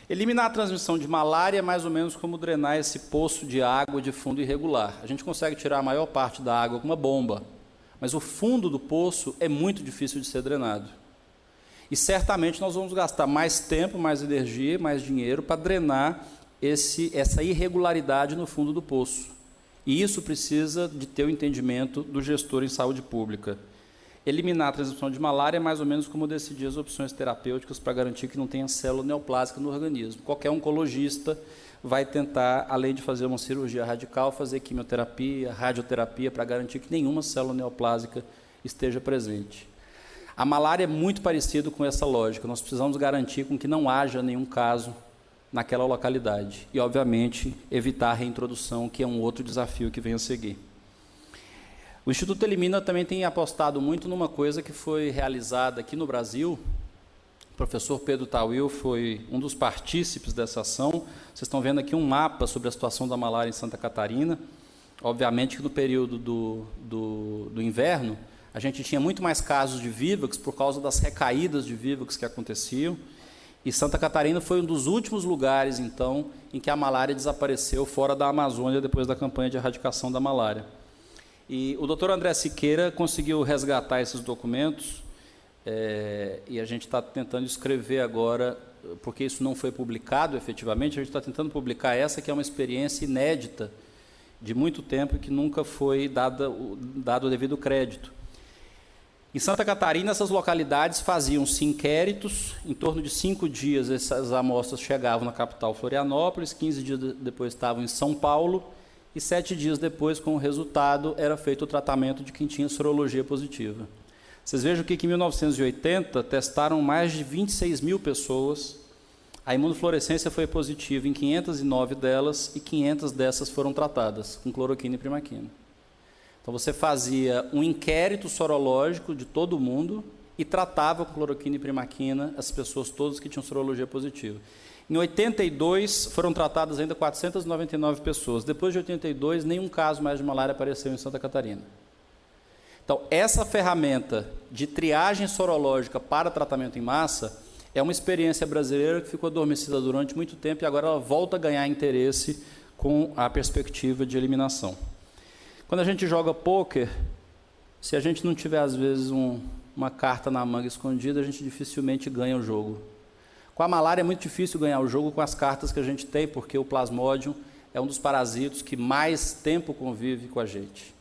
Eliminar a transmissão de malária é mais ou menos como drenar esse poço de água de fundo irregular. A gente consegue tirar a maior parte da água com uma bomba, mas o fundo do poço é muito difícil de ser drenado. E certamente nós vamos gastar mais tempo, mais energia, mais dinheiro para drenar essa irregularidade no fundo do poço. E isso precisa de ter o entendimento do gestor em saúde pública. Eliminar a transmissão de malária é mais ou menos como decidir as opções terapêuticas para garantir que não tenha célula neoplásica no organismo. Qualquer oncologista vai tentar, além de fazer uma cirurgia radical, fazer quimioterapia, radioterapia, para garantir que nenhuma célula neoplásica esteja presente. A malária é muito parecido com essa lógica. Nós precisamos garantir com que não haja nenhum caso naquela localidade. E, obviamente, evitar a reintrodução, que é um outro desafio que vem a seguir. O Instituto Elimina também tem apostado muito numa coisa que foi realizada aqui no Brasil. O professor Pedro Tawil foi um dos partícipes dessa ação. Vocês estão vendo aqui um mapa sobre a situação da malária em Santa Catarina. Obviamente que no período do inverno, a gente tinha muito mais casos de Vivax por causa das recaídas de Vivax que aconteciam. E Santa Catarina foi um dos últimos lugares, então, em que a malária desapareceu fora da Amazônia depois da campanha de erradicação da malária. E o doutor André Siqueira conseguiu resgatar esses documentos e a gente está tentando escrever agora, porque isso não foi publicado efetivamente, a gente está tentando publicar essa que é uma experiência inédita de muito tempo e que nunca foi dado o devido crédito. Em Santa Catarina, essas localidades faziam-se inquéritos, em torno de 5 dias essas amostras chegavam na capital Florianópolis, 15 dias depois estavam em São Paulo, e 7 dias depois, com o resultado, era feito o tratamento de quem tinha sorologia positiva. Vocês vejam que em 1980 testaram mais de 26 mil pessoas, a imunofluorescência foi positiva em 509 delas, e 500 dessas foram tratadas com cloroquina e primaquina. Então, você fazia um inquérito sorológico de todo mundo e tratava com cloroquina e primaquina as pessoas todas que tinham sorologia positiva. Em 82, foram tratadas ainda 499 pessoas. Depois de 82, nenhum caso mais de malária apareceu em Santa Catarina. Então, essa ferramenta de triagem sorológica para tratamento em massa é uma experiência brasileira que ficou adormecida durante muito tempo e agora ela volta a ganhar interesse com a perspectiva de eliminação. Quando a gente joga pôquer, se a gente não tiver, às vezes, uma carta na manga escondida, a gente dificilmente ganha o jogo. Com a malária é muito difícil ganhar o jogo com as cartas que a gente tem, porque o Plasmodium é um dos parasitos que mais tempo convive com a gente.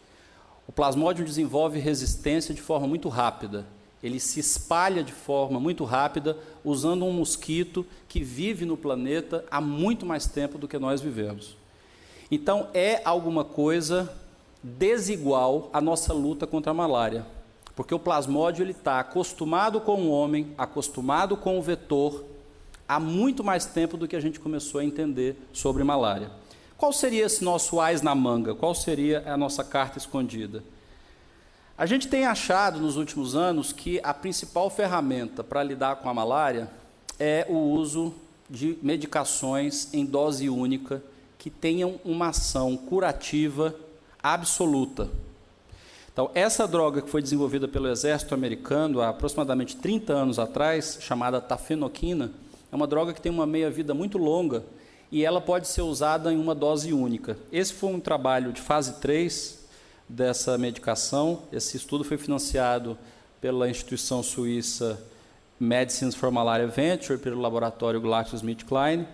O Plasmodium desenvolve resistência de forma muito rápida. Ele se espalha de forma muito rápida, usando um mosquito que vive no planeta há muito mais tempo do que nós vivemos. Então, é alguma coisa desigual a nossa luta contra a malária, porque o plasmódio está acostumado com o homem, acostumado com o vetor, há muito mais tempo do que a gente começou a entender sobre malária. Qual seria esse nosso ás na manga? Qual seria a nossa carta escondida? A gente tem achado nos últimos anos que a principal ferramenta para lidar com a malária é o uso de medicações em dose única que tenham uma ação curativa absoluta. Então, essa droga que foi desenvolvida pelo exército americano há aproximadamente 30 anos atrás, chamada tafenoquina, é uma droga que tem uma meia-vida muito longa e ela pode ser usada em uma dose única. Esse foi um trabalho de fase 3 dessa medicação. Esse estudo foi financiado pela instituição suíça Medicines for Malaria Venture, pelo laboratório GlaxoSmithKline.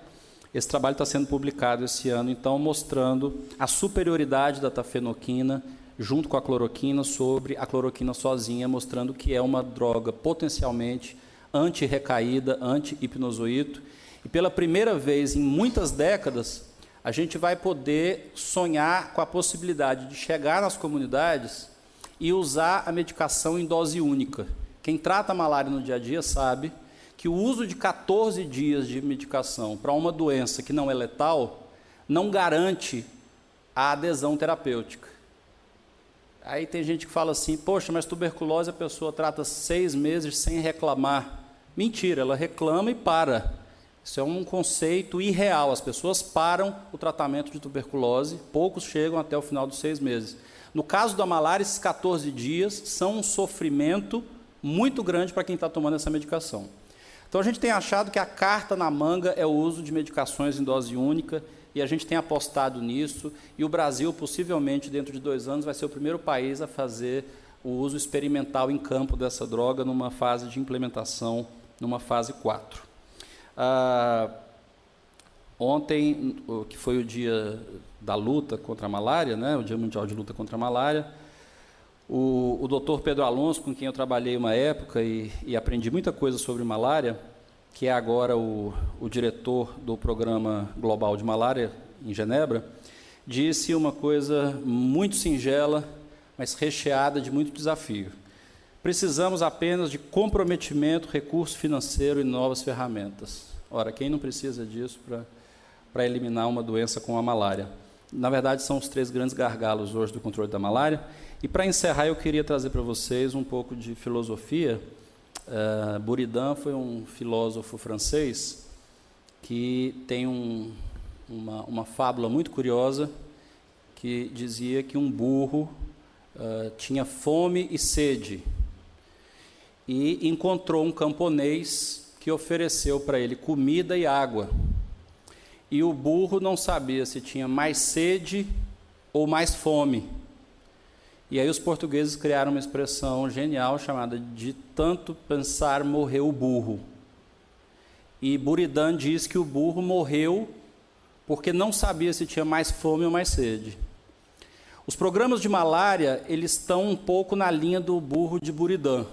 Esse trabalho está sendo publicado esse ano, então, mostrando a superioridade da tafenoquina junto com a cloroquina sobre a cloroquina sozinha, mostrando que é uma droga potencialmente anti-recaída, anti-hipnozoíto. E pela primeira vez em muitas décadas, a gente vai poder sonhar com a possibilidade de chegar nas comunidades e usar a medicação em dose única. Quem trata a malária no dia a dia sabe que o uso de 14 dias de medicação para uma doença que não é letal não garante a adesão terapêutica. Aí tem gente que fala assim, poxa, mas tuberculose a pessoa trata 6 meses sem reclamar. Mentira, ela reclama e para. Isso é um conceito irreal. As pessoas param o tratamento de tuberculose, poucos chegam até o final dos 6 meses. No caso da malária, esses 14 dias são um sofrimento muito grande para quem está tomando essa medicação. Então, a gente tem achado que a carta na manga é o uso de medicações em dose única, e a gente tem apostado nisso, e o Brasil, possivelmente, dentro de 2 anos, vai ser o primeiro país a fazer o uso experimental em campo dessa droga numa fase de implementação, numa fase 4. Ontem, que foi o dia da luta contra a malária, né, o Dia Mundial de Luta contra a Malária, o doutor Pedro Alonso, com quem eu trabalhei uma época e aprendi muita coisa sobre malária, que é agora o diretor do Programa Global de Malária em Genebra, disse uma coisa muito singela, mas recheada de muito desafio. Precisamos apenas de comprometimento, recurso financeiro e novas ferramentas. Ora, quem não precisa disso para eliminar uma doença como a malária? Na verdade, são os 3 grandes gargalos hoje do controle da malária. E, para encerrar, eu queria trazer para vocês um pouco de filosofia. Buridan foi um filósofo francês que tem uma fábula muito curiosa que dizia que um burro tinha fome e sede e encontrou um camponês que ofereceu para ele comida e água. E o burro não sabia se tinha mais sede ou mais fome. E aí os portugueses criaram uma expressão genial chamada de tanto pensar morreu o burro. E Buridan diz que o burro morreu porque não sabia se tinha mais fome ou mais sede. Os programas de malária, eles estão um pouco na linha do burro de Buridan.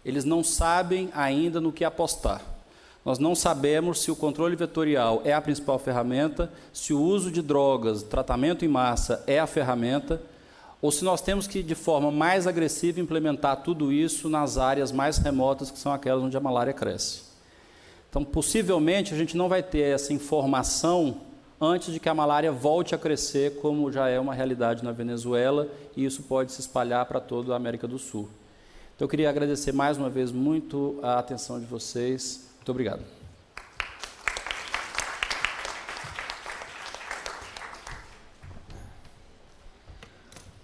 Eles não sabem ainda no que apostar. Nós não sabemos se o controle vetorial é a principal ferramenta, se o uso de drogas, tratamento em massa é a ferramenta, ou se nós temos que, de forma mais agressiva, implementar tudo isso nas áreas mais remotas, que são aquelas onde a malária cresce. Então, possivelmente, a gente não vai ter essa informação antes de que a malária volte a crescer, como já é uma realidade na Venezuela, e isso pode se espalhar para toda a América do Sul. Então, eu queria agradecer mais uma vez muito a atenção de vocês. Muito obrigado.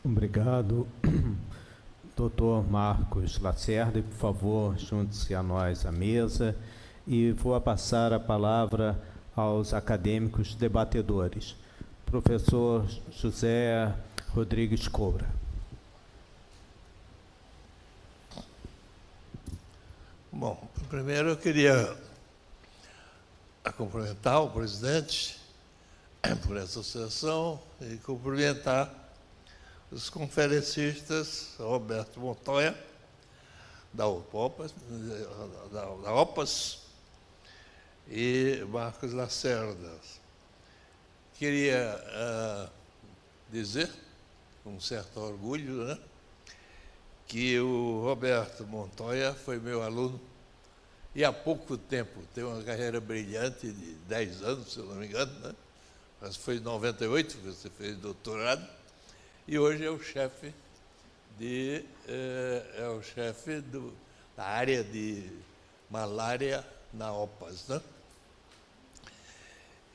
Obrigado. Doutor Marcos Lacerda, por favor, junte-se a nós à mesa e vou passar a palavra aos acadêmicos debatedores. Professor José Rodrigues Cobra. Bom, primeiro eu queria cumprimentar o presidente por essa sessão e cumprimentar os conferencistas, Roberto Montoya, da OPAS, e Marcos Lacerda. Queria dizer, com certo orgulho, né, que o Roberto Montoya foi meu aluno, e há pouco tempo, tem uma carreira brilhante de 10 anos, se eu não me engano, né? Mas foi em 98 que você fez doutorado, e hoje é o chefe da área de malária na OPAS, né?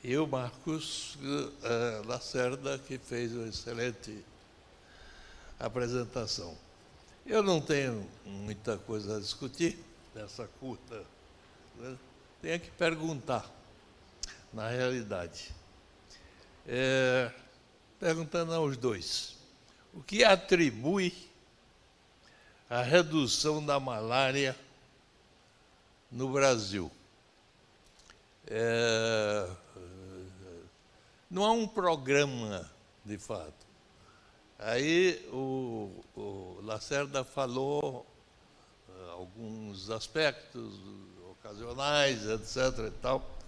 E o Marcos Lacerda, que fez uma excelente apresentação. Eu não tenho muita coisa a discutir nessa curta, né? Tenho que perguntar, na realidade. Perguntando aos dois, o que atribui a redução da malária no Brasil? Não há um programa, de fato. Aí o Lacerda falou alguns aspectos ocasionais, etc. e tal.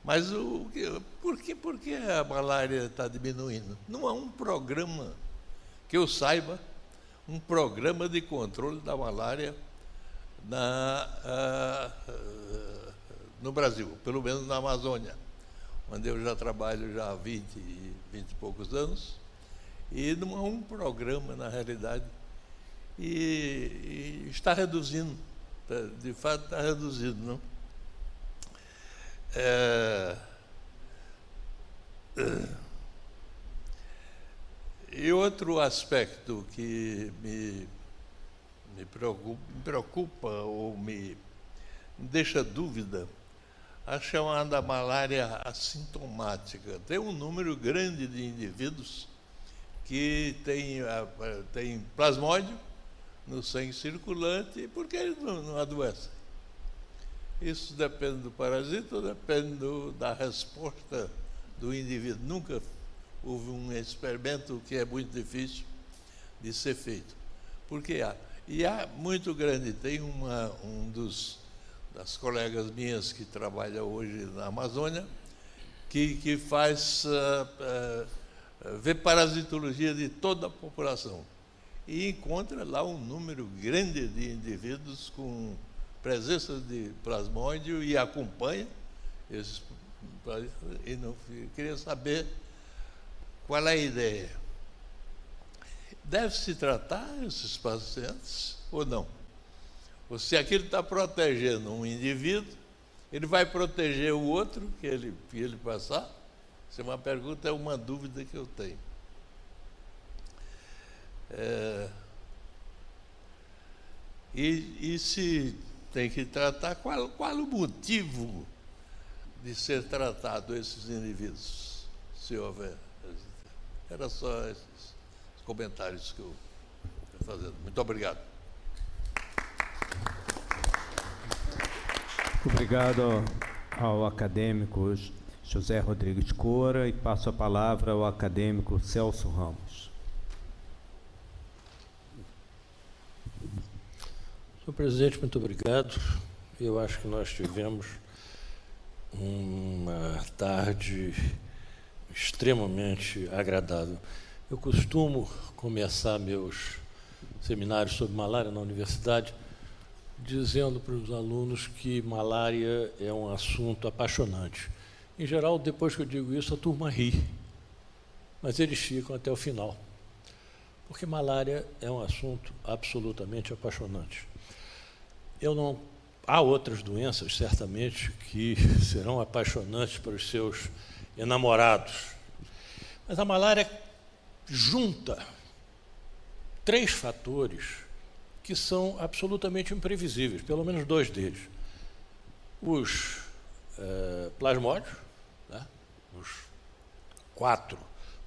Mas por que a malária está diminuindo? Não há um programa, que eu saiba, um programa de controle da malária no Brasil, pelo menos na Amazônia, onde eu já trabalho já há 20 e poucos anos, e não há um programa, na realidade, e está reduzindo, de fato está reduzindo, não? E outro aspecto que me preocupa ou me deixa dúvida, a chamada malária assintomática. Tem um número grande de indivíduos que tem plasmódio no sangue circulante, e por que eles não adoecem? Isso depende do parasita ou depende da resposta do indivíduo? Nunca houve um experimento que é muito difícil de ser feito. Porque há muito grande. Tem das colegas minhas que trabalha hoje na Amazônia, que faz vê parasitologia de toda a população e encontra lá um número grande de indivíduos com presença de plasmódio e acompanha esses. E não queria saber qual é a ideia. Deve-se tratar esses pacientes ou não? Ou se aquilo está protegendo um indivíduo, ele vai proteger o outro que ele passar? Essa é uma pergunta, é uma dúvida que eu tenho. E se tem que tratar, qual o motivo de ser tratado esses indivíduos, se houver? Era só esses comentários que eu estou fazendo. Muito obrigado. Obrigado ao acadêmico José Rodrigues Cora, e passo a palavra ao acadêmico Celso Ramos. Senhor presidente, muito obrigado. Eu acho que nós tivemos uma tarde extremamente agradável. Eu costumo começar meus seminários sobre malária na universidade dizendo para os alunos que malária é um assunto apaixonante. Em geral, depois que eu digo isso, a turma ri, mas eles ficam até o final, porque malária é um assunto absolutamente apaixonante. Há outras doenças, certamente, que serão apaixonantes para os seus enamorados, mas a malária junta 3 fatores que são absolutamente imprevisíveis, pelo menos 2 deles. Os plasmódios, né? Os 4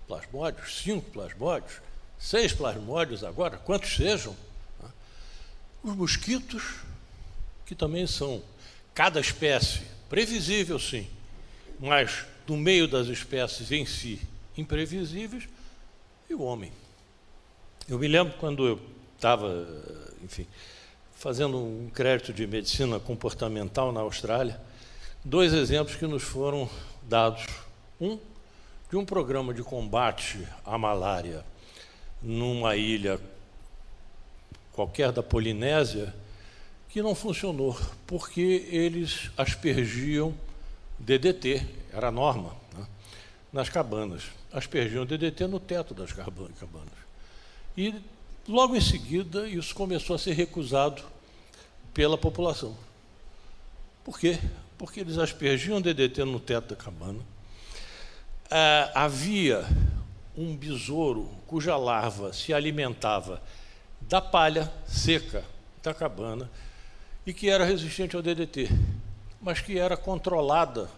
plasmódios, 5 plasmódios, 6 plasmódios agora, quantos sejam, né? Os mosquitos, que também são, cada espécie, previsível sim, mas no meio das espécies em si, imprevisíveis, e o homem. Eu me lembro quando eu estava, enfim, fazendo um crédito de medicina comportamental na Austrália, 2 exemplos que nos foram dados. Um, de um programa de combate à malária numa ilha qualquer da Polinésia, que não funcionou, porque eles aspergiam DDT, era a norma, né, nas cabanas. Aspergiam DDT no teto das cabanas. E, logo em seguida, isso começou a ser recusado pela população. Por quê? Porque eles aspergiam DDT no teto da cabana. Havia um besouro cuja larva se alimentava da palha seca da cabana e que era resistente ao DDT, mas que era controlada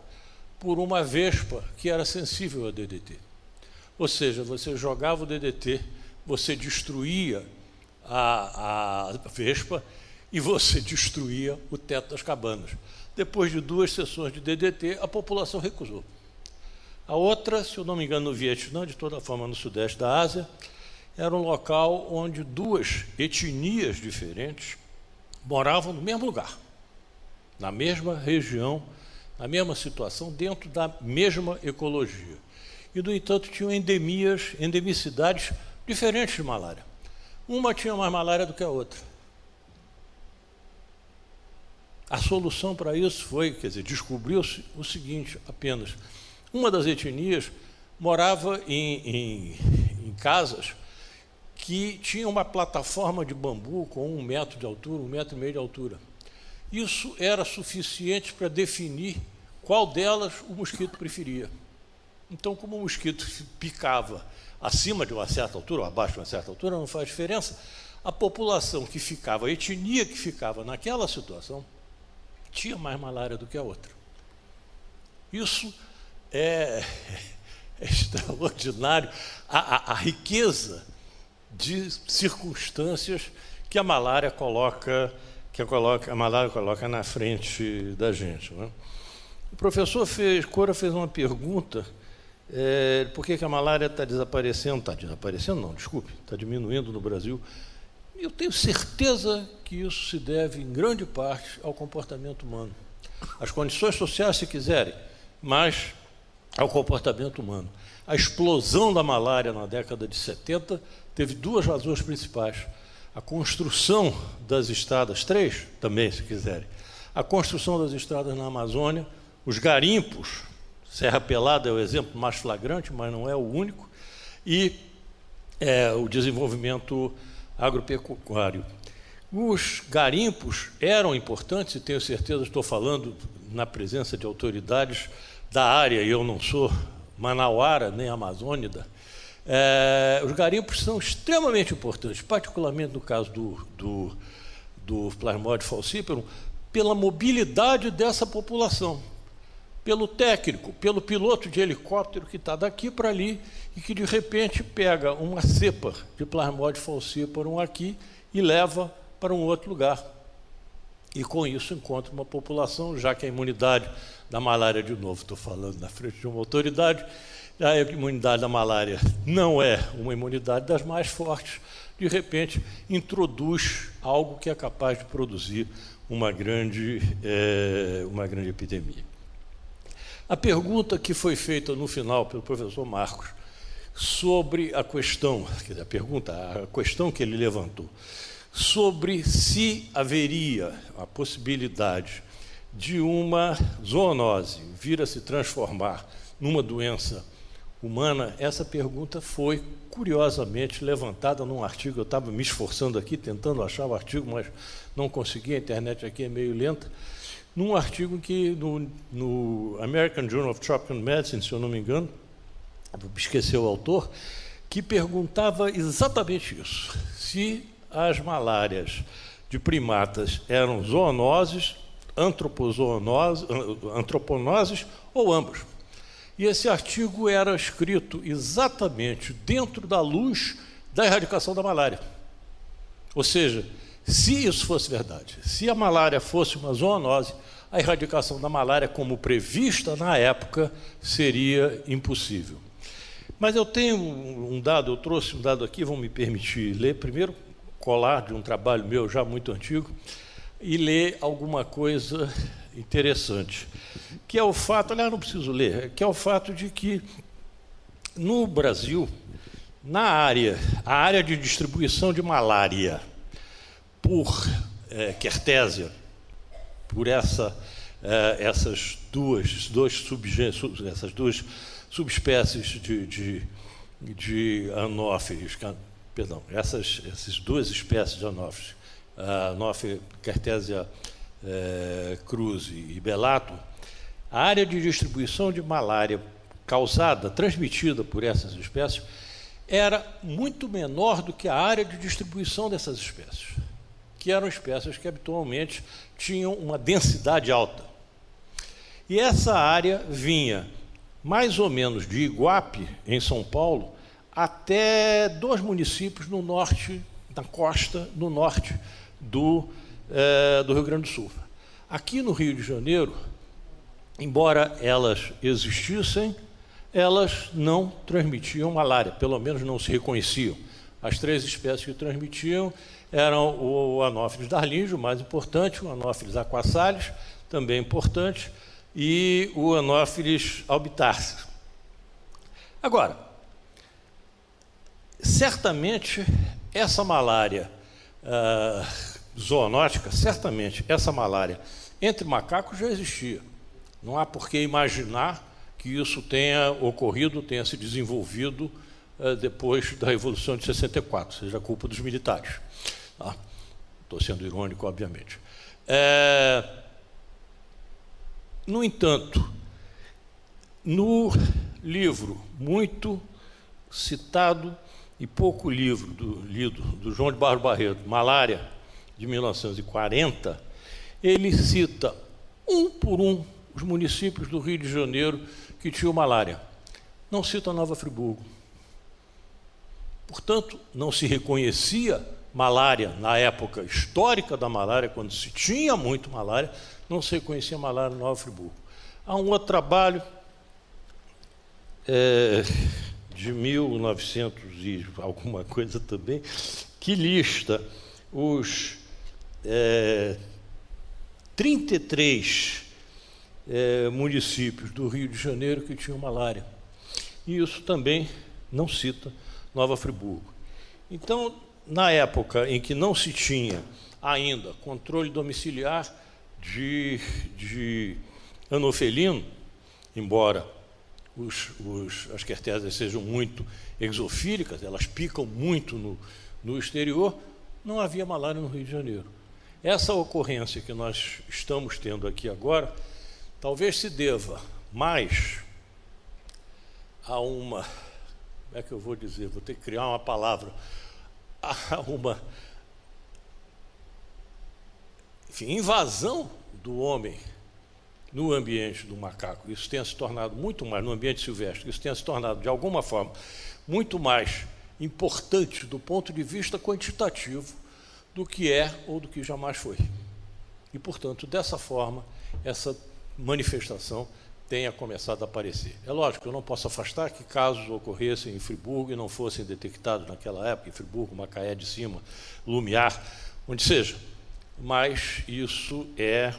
por uma vespa que era sensível ao DDT. Ou seja, você jogava o DDT, você destruía a vespa e você destruía o teto das cabanas. Depois de 2 sessões de DDT, a população recusou. A outra, se eu não me engano, no Vietnã, de toda forma no sudeste da Ásia, era um local onde 2 etnias diferentes moravam no mesmo lugar, na mesma região, na mesma situação, dentro da mesma ecologia. E, no entanto, tinham endemicidades diferentes de malária. Uma tinha mais malária do que a outra. A solução para isso foi, descobriu-se o seguinte apenas: uma das etnias morava em casas que tinham uma plataforma de bambu com 1 metro de altura, 1,5 metro de altura. Isso era suficiente para definir qual delas o mosquito preferia. Então, como o mosquito picava acima de uma certa altura ou abaixo de uma certa altura, não faz diferença, a população que ficava, a etnia que ficava naquela situação, tinha mais malária do que a outra. Isso é extraordinário, a riqueza de circunstâncias que a malária coloca na frente da gente, né? O professor Cora fez uma pergunta, por que a malária está desaparecendo? Está desaparecendo? Não, desculpe, está diminuindo no Brasil. Eu tenho certeza que isso se deve, em grande parte, ao comportamento humano. As condições sociais, se quiserem, mas ao comportamento humano. A explosão da malária na década de 70 teve 2 razões principais. A construção das estradas, 3 também, se quiserem. A construção das estradas na Amazônia, os garimpos, Serra Pelada é o exemplo mais flagrante, mas não é o único, e o desenvolvimento agropecuário. Os garimpos eram importantes, e tenho certeza, estou falando na presença de autoridades da área, e eu não sou manauara nem amazônida. Os garimpos são extremamente importantes, particularmente no caso do Plasmodium falciparum, pela mobilidade dessa população, pelo técnico, pelo piloto de helicóptero que está daqui para ali e que, de repente, pega uma cepa de Plasmodium falciparum aqui e leva para um outro lugar. E, com isso, encontra uma população, já que a imunidade da malária, de novo, estou falando na frente de uma autoridade, a imunidade da malária não é uma imunidade das mais fortes, de repente, introduz algo que é capaz de produzir uma grande epidemia. A pergunta que foi feita no final pelo professor Marcos sobre a questão, a questão que ele levantou, sobre se haveria a possibilidade de uma zoonose vir a se transformar numa doença humana, essa pergunta foi curiosamente levantada num artigo. Eu estava me esforçando aqui, tentando achar o artigo, mas não consegui, a internet aqui é meio lenta, num artigo que no American Journal of Tropical Medicine, se eu não me engano, vou esquecer o autor, que perguntava exatamente isso: se as malárias de primatas eram zoonoses, antroponoses ou ambos. E esse artigo era escrito exatamente dentro da luz da erradicação da malária. Ou seja, se isso fosse verdade, se a malária fosse uma zoonose, a erradicação da malária, como prevista na época, seria impossível. Mas eu tenho um dado, eu trouxe um dado aqui, vão me permitir ler primeiro, colar de um trabalho meu já muito antigo e ler alguma coisa interessante, que é o fato, aliás, não preciso ler, que é o fato de que no Brasil, a área de distribuição de malária por Quertésia, por essas duas subespécies de anófilis, perdão, essas duas espécies de anófilis, Anopheles Quertésia cruzi e bellato, a área de distribuição de malária transmitida por essas espécies, era muito menor do que a área de distribuição dessas espécies, que eram espécies que habitualmente tinham uma densidade alta. E essa área vinha mais ou menos de Iguape, em São Paulo, até 2 municípios no norte, na costa, no norte do Rio Grande do Sul. Aqui no Rio de Janeiro, embora elas existissem, elas não transmitiam malária, pelo menos não se reconheciam. As 3 espécies que transmitiam eram o Anopheles darlingio, o mais importante, o Anopheles aquasalis, também importante, e o Anopheles albitarsis. Agora, certamente essa malária zoonótica, certamente essa malária entre macacos já existia. Não há por que imaginar que isso tenha ocorrido, tenha se desenvolvido depois da Revolução de 64, seja culpa dos militares. Estou sendo irônico, obviamente. No entanto, no livro muito citado e pouco lido do João de Barros Barreto, Malária, de 1940, ele cita um por um os municípios do Rio de Janeiro que tinham malária. Não cita Nova Friburgo. Portanto, não se reconhecia malária na época histórica da malária, quando se tinha muito malária, não se reconhecia malária em Nova Friburgo. Há um outro trabalho de 1900 e alguma coisa também, que lista os 33 municípios do Rio de Janeiro que tinham malária. E isso também não cita Nova Friburgo. Então, na época em que não se tinha ainda controle domiciliar de anofelino, embora as quertésias sejam muito exofílicas, elas picam muito no exterior, não havia malária no Rio de Janeiro. Essa ocorrência que nós estamos tendo aqui agora, talvez se deva mais a uma, como é que eu vou dizer, vou ter que criar uma palavra, a uma invasão do homem no ambiente do macaco. Isso tenha se tornado muito mais, no ambiente silvestre, isso tenha se tornado, de alguma forma, muito mais importante do ponto de vista quantitativo do que é ou do que jamais foi. E, portanto, dessa forma, essa manifestação tenha começado a aparecer. É lógico, eu não posso afastar que casos ocorressem em Friburgo e não fossem detectados naquela época, em Friburgo, Macaé de Cima, Lumiar, onde seja, mas isso é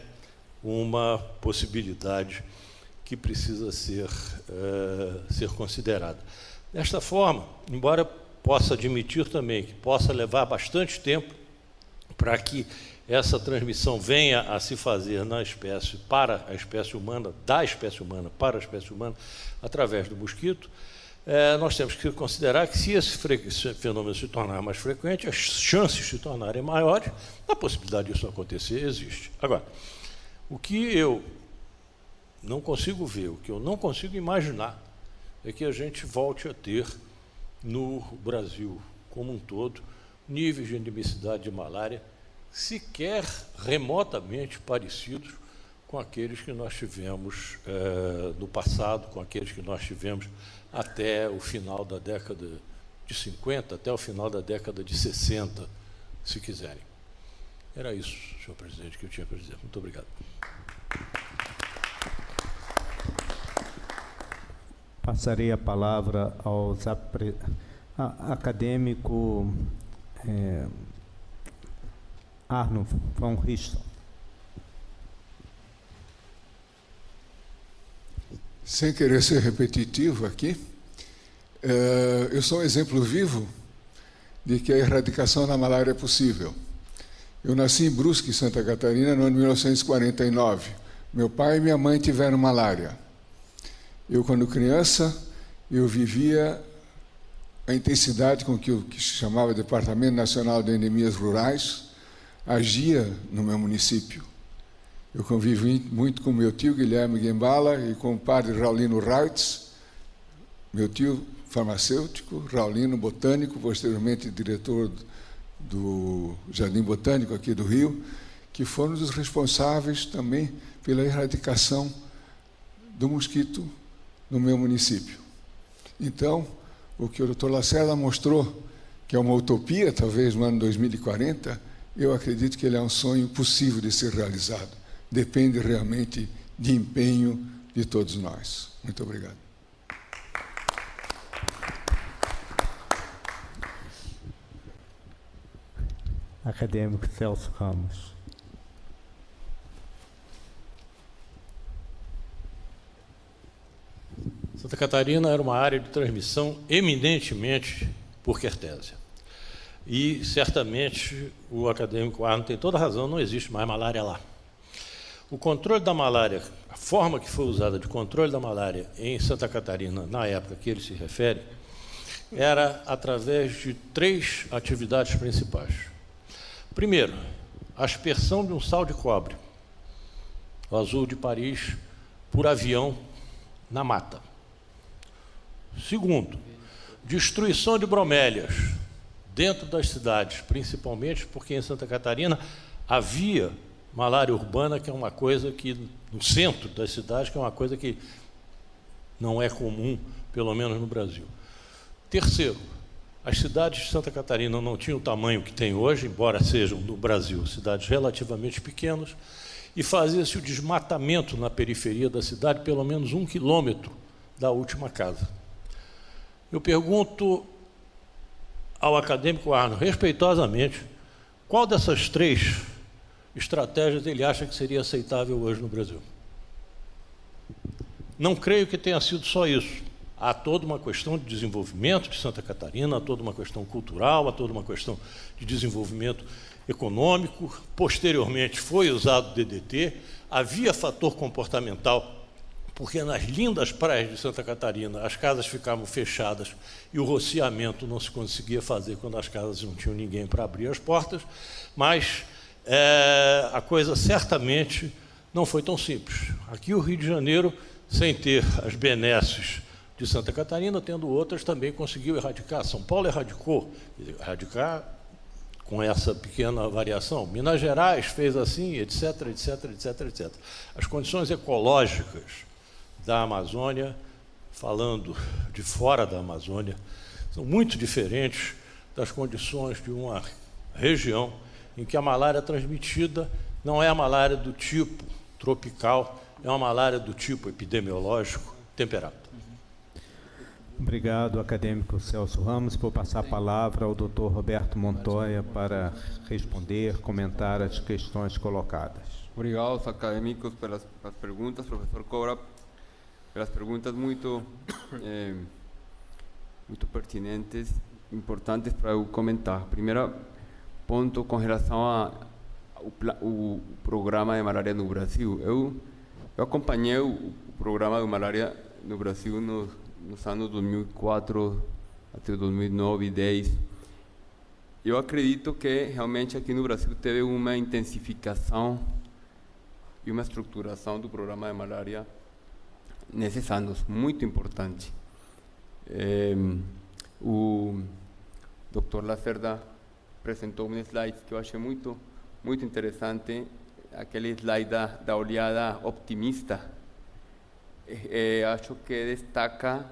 uma possibilidade que precisa ser considerada. Desta forma, embora possa admitir também que possa levar bastante tempo para que essa transmissão venha a se fazer na espécie para a espécie humana, da espécie humana para a espécie humana, através do mosquito, nós temos que considerar que, se esse fenômeno se tornar mais frequente, as chances de se tornarem maiores, a possibilidade disso acontecer existe. Agora, o que eu não consigo ver, o que eu não consigo imaginar, é que a gente volte a ter, no Brasil como um todo, níveis de endemicidade de malária sequer remotamente parecidos com aqueles que nós tivemos no passado, com aqueles que nós tivemos até o final da década de 50, até o final da década de 60, se quiserem. Era isso, senhor presidente, que eu tinha para dizer. Muito obrigado. Passarei a palavra ao acadêmico Arno von Richthofen. Sem querer ser repetitivo aqui, eu sou um exemplo vivo de que a erradicação da malária é possível. Eu nasci em Brusque, Santa Catarina, no ano de 1949. Meu pai e minha mãe tiveram malária. Eu, quando criança, eu vivia a intensidade com que o que se chamava Departamento Nacional de Endemias Rurais agia no meu município. Eu convivi muito com meu tio Guilherme Gembala e com o padre Raulino Reitz, meu tio farmacêutico, Raulino botânico, posteriormente diretor do Jardim Botânico aqui do Rio, que foram os responsáveis também pela erradicação do mosquito no meu município. Então, o que o Dr. Lacerda mostrou, que é uma utopia, talvez no ano 2040, eu acredito que ele é um sonho possível de ser realizado. Depende realmente de empenho de todos nós. Muito obrigado. Acadêmico Celso Ramos. Santa Catarina era uma área de transmissão eminentemente por quertésia. E, certamente, o acadêmico Arno tem toda a razão, não existe mais malária lá. O controle da malária, a forma que foi usada de controle da malária em Santa Catarina, na época que ele se refere, era através de 3 atividades principais. Primeiro, a aspersão de um sal de cobre, o Azul de Paris, por avião na mata. Segundo, destruição de bromélias dentro das cidades, principalmente porque em Santa Catarina havia malária urbana, que é uma coisa que, no centro das cidades, que é uma coisa que não é comum, pelo menos no Brasil. Terceiro, as cidades de Santa Catarina não tinham o tamanho que tem hoje, embora sejam, no Brasil, cidades relativamente pequenas, e fazia-se o desmatamento na periferia da cidade, pelo menos 1 quilômetro da última casa. Eu pergunto ao acadêmico Arno, respeitosamente, qual dessas 3 estratégias ele acha que seria aceitável hoje no Brasil? Não creio que tenha sido só isso. Há toda uma questão de desenvolvimento de Santa Catarina, há toda uma questão cultural, há toda uma questão de desenvolvimento econômico. Posteriormente foi usado o DDT, havia fator comportamental, porque nas lindas praias de Santa Catarina as casas ficavam fechadas e o rociamento não se conseguia fazer quando as casas não tinham ninguém para abrir as portas, mas a coisa certamente não foi tão simples. Aqui o Rio de Janeiro, sem ter as benesses de Santa Catarina, tendo outras, também conseguiu erradicar. São Paulo erradicou, erradicar com essa pequena variação. Minas Gerais fez assim, etc, etc, etc, etc. As condições ecológicas da Amazônia, falando de fora da Amazônia, são muito diferentes das condições de uma região em que a malária transmitida não é a malária do tipo tropical, é uma malária do tipo epidemiológico temperado. Obrigado, acadêmico Celso Ramos. Vou passar a palavra ao Dr. Roberto Montoya para responder, comentar as questões colocadas. Obrigado aos acadêmicos pelas perguntas, professor Cobra, pelas perguntas muito pertinentes, importantes para eu comentar. Primeiro ponto com relação ao programa de malária no Brasil. Eu acompanhei o programa de malária no Brasil nos anos 2004 até 2009 e 2010. Eu acredito que realmente aqui no Brasil teve uma intensificação e uma estruturação do programa de malária nesses anos, muito importante. O Dr. Lacerda apresentou um slide que eu achei muito interessante, aquele slide da olhada optimista. Acho que destaca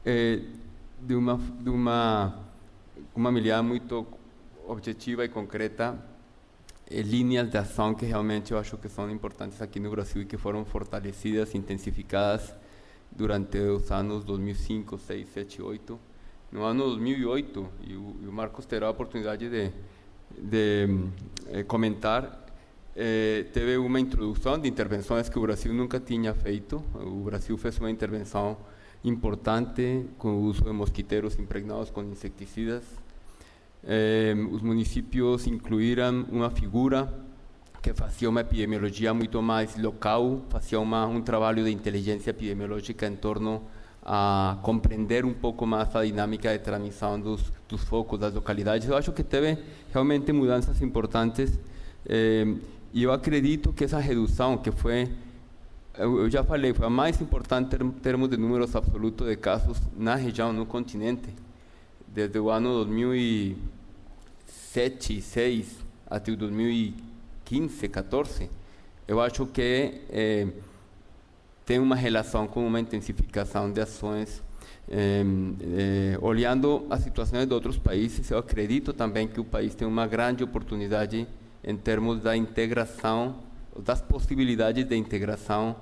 de uma mirada muito objetiva e concreta linhas de ação que realmente eu acho que são importantes aqui no Brasil e que foram fortalecidas, intensificadas durante os anos 2005, 6, 7, 8. No ano 2008, e o Marcos terá a oportunidade de comentar. Teve uma introdução de intervenções que o Brasil nunca tinha feito. O Brasil fez uma intervenção importante com o uso de mosquiteiros impregnados com inseticidas. Os municípios incluíram uma figura que fazia uma epidemiologia muito mais local, fazia um trabalho de inteligência epidemiológica em torno a compreender um pouco mais a dinâmica de transmissão dos focos das localidades. Eu acho que teve realmente mudanças importantes, e eu acredito que essa redução, que foi, eu já falei, foi a mais importante em termos de números absolutos de casos na região, no continente, desde o ano 2007, 2006 até o 2015, 2014, eu acho que tem uma relação com uma intensificação de ações. Olhando as situações de outros países, eu acredito também que o país tem uma grande oportunidade em termos da integração, das possibilidades de integração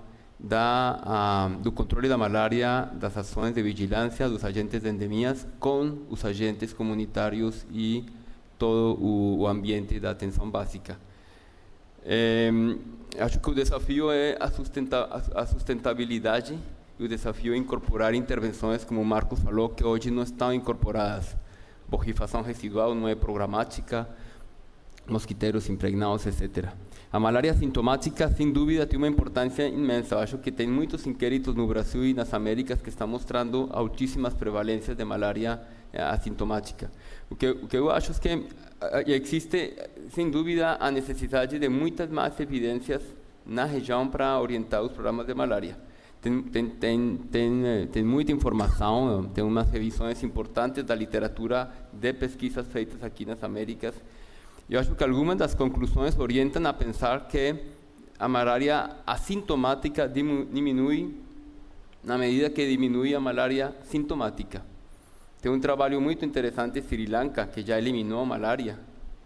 do controle da malária, das ações de vigilância dos agentes de endemias com os agentes comunitários e todo o ambiente da atenção básica. Acho que o desafio é a sustentabilidade, e o desafio é incorporar intervenções, como o Marcos falou, que hoje não estão incorporadas. Borrifação residual não é programática, mosquiteiros impregnados, etc. A malária sintomática, sem dúvida, tem uma importância imensa. Eu acho que tem muitos inquéritos no Brasil e nas Américas que estão mostrando altíssimas prevalências de malária assintomática. O que eu acho é que existe, sem dúvida, a necessidade de muitas mais evidências na região para orientar os programas de malária. Tem muita informação, tem umas revisões importantes da literatura de pesquisas feitas aqui nas Américas. Eu acho que algumas das conclusões orientam a pensar que a malária assintomática diminui na medida que diminui a malária sintomática. Tem um trabalho muito interessante em Sri Lanka, que já eliminou a malária,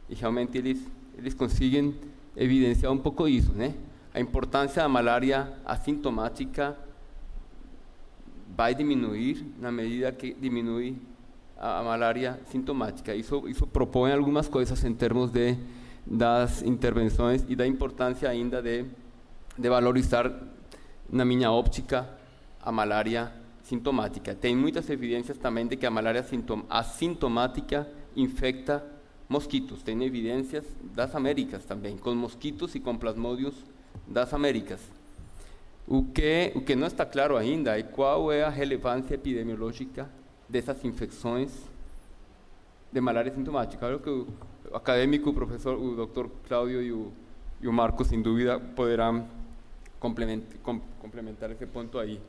e realmente eles conseguem evidenciar um pouco isso, né? A importância da malária assintomática vai diminuir na medida que diminui a malária sintomática. Isso propõe algumas coisas em termos das intervenções e da importância ainda de valorizar, na minha óptica, a malária sintomática. Tem muitas evidências também de que a malária assintomática infecta mosquitos. Tem evidências das Américas também, com mosquitos e com plasmódios das Américas. O que não está claro ainda é qual é a relevância epidemiológica dessas infecções de malária sintomática. Claro que o acadêmico, o professor, o Dr. Cláudio e o Marcos, sem dúvida, poderão complementar esse ponto aí.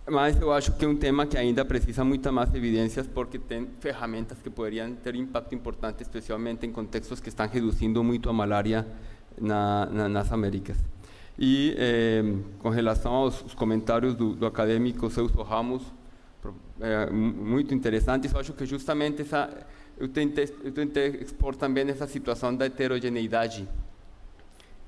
Mas eu acho que é um tema que ainda precisa muitas mais evidências, porque tem ferramentas que poderiam ter impacto importante, especialmente em contextos que estão reduzindo muito a malária nas Américas. E com relação aos comentários do acadêmico Celso Ramos, muito interessantes, eu acho que justamente eu tentei expor também essa situação da heterogeneidade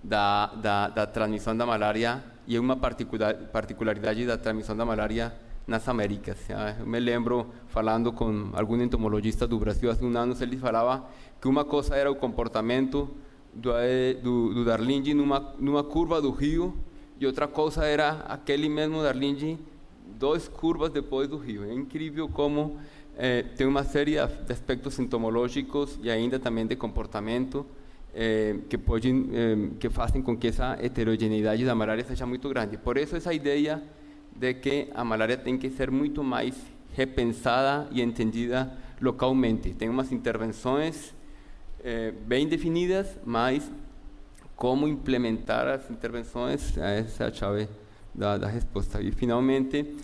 da transmissão da malária, e é uma particularidade da transmissão da malária nas Américas. Eu me lembro, falando com algum entomologista do Brasil há uns anos, ele falava que uma coisa era o comportamento do Darlinge numa curva do rio, e outra coisa era aquele mesmo Darlinge 2 curvas depois do rio. É incrível como tem uma série de aspectos entomológicos e ainda também de comportamento que fazem com que essa heterogeneidade da malária seja muito grande. Por isso, essa ideia de que a malária tem que ser muito mais repensada e entendida localmente. Tem umas intervenções bem definidas, mas como implementar as intervenções, essa é a chave da resposta. E, finalmente,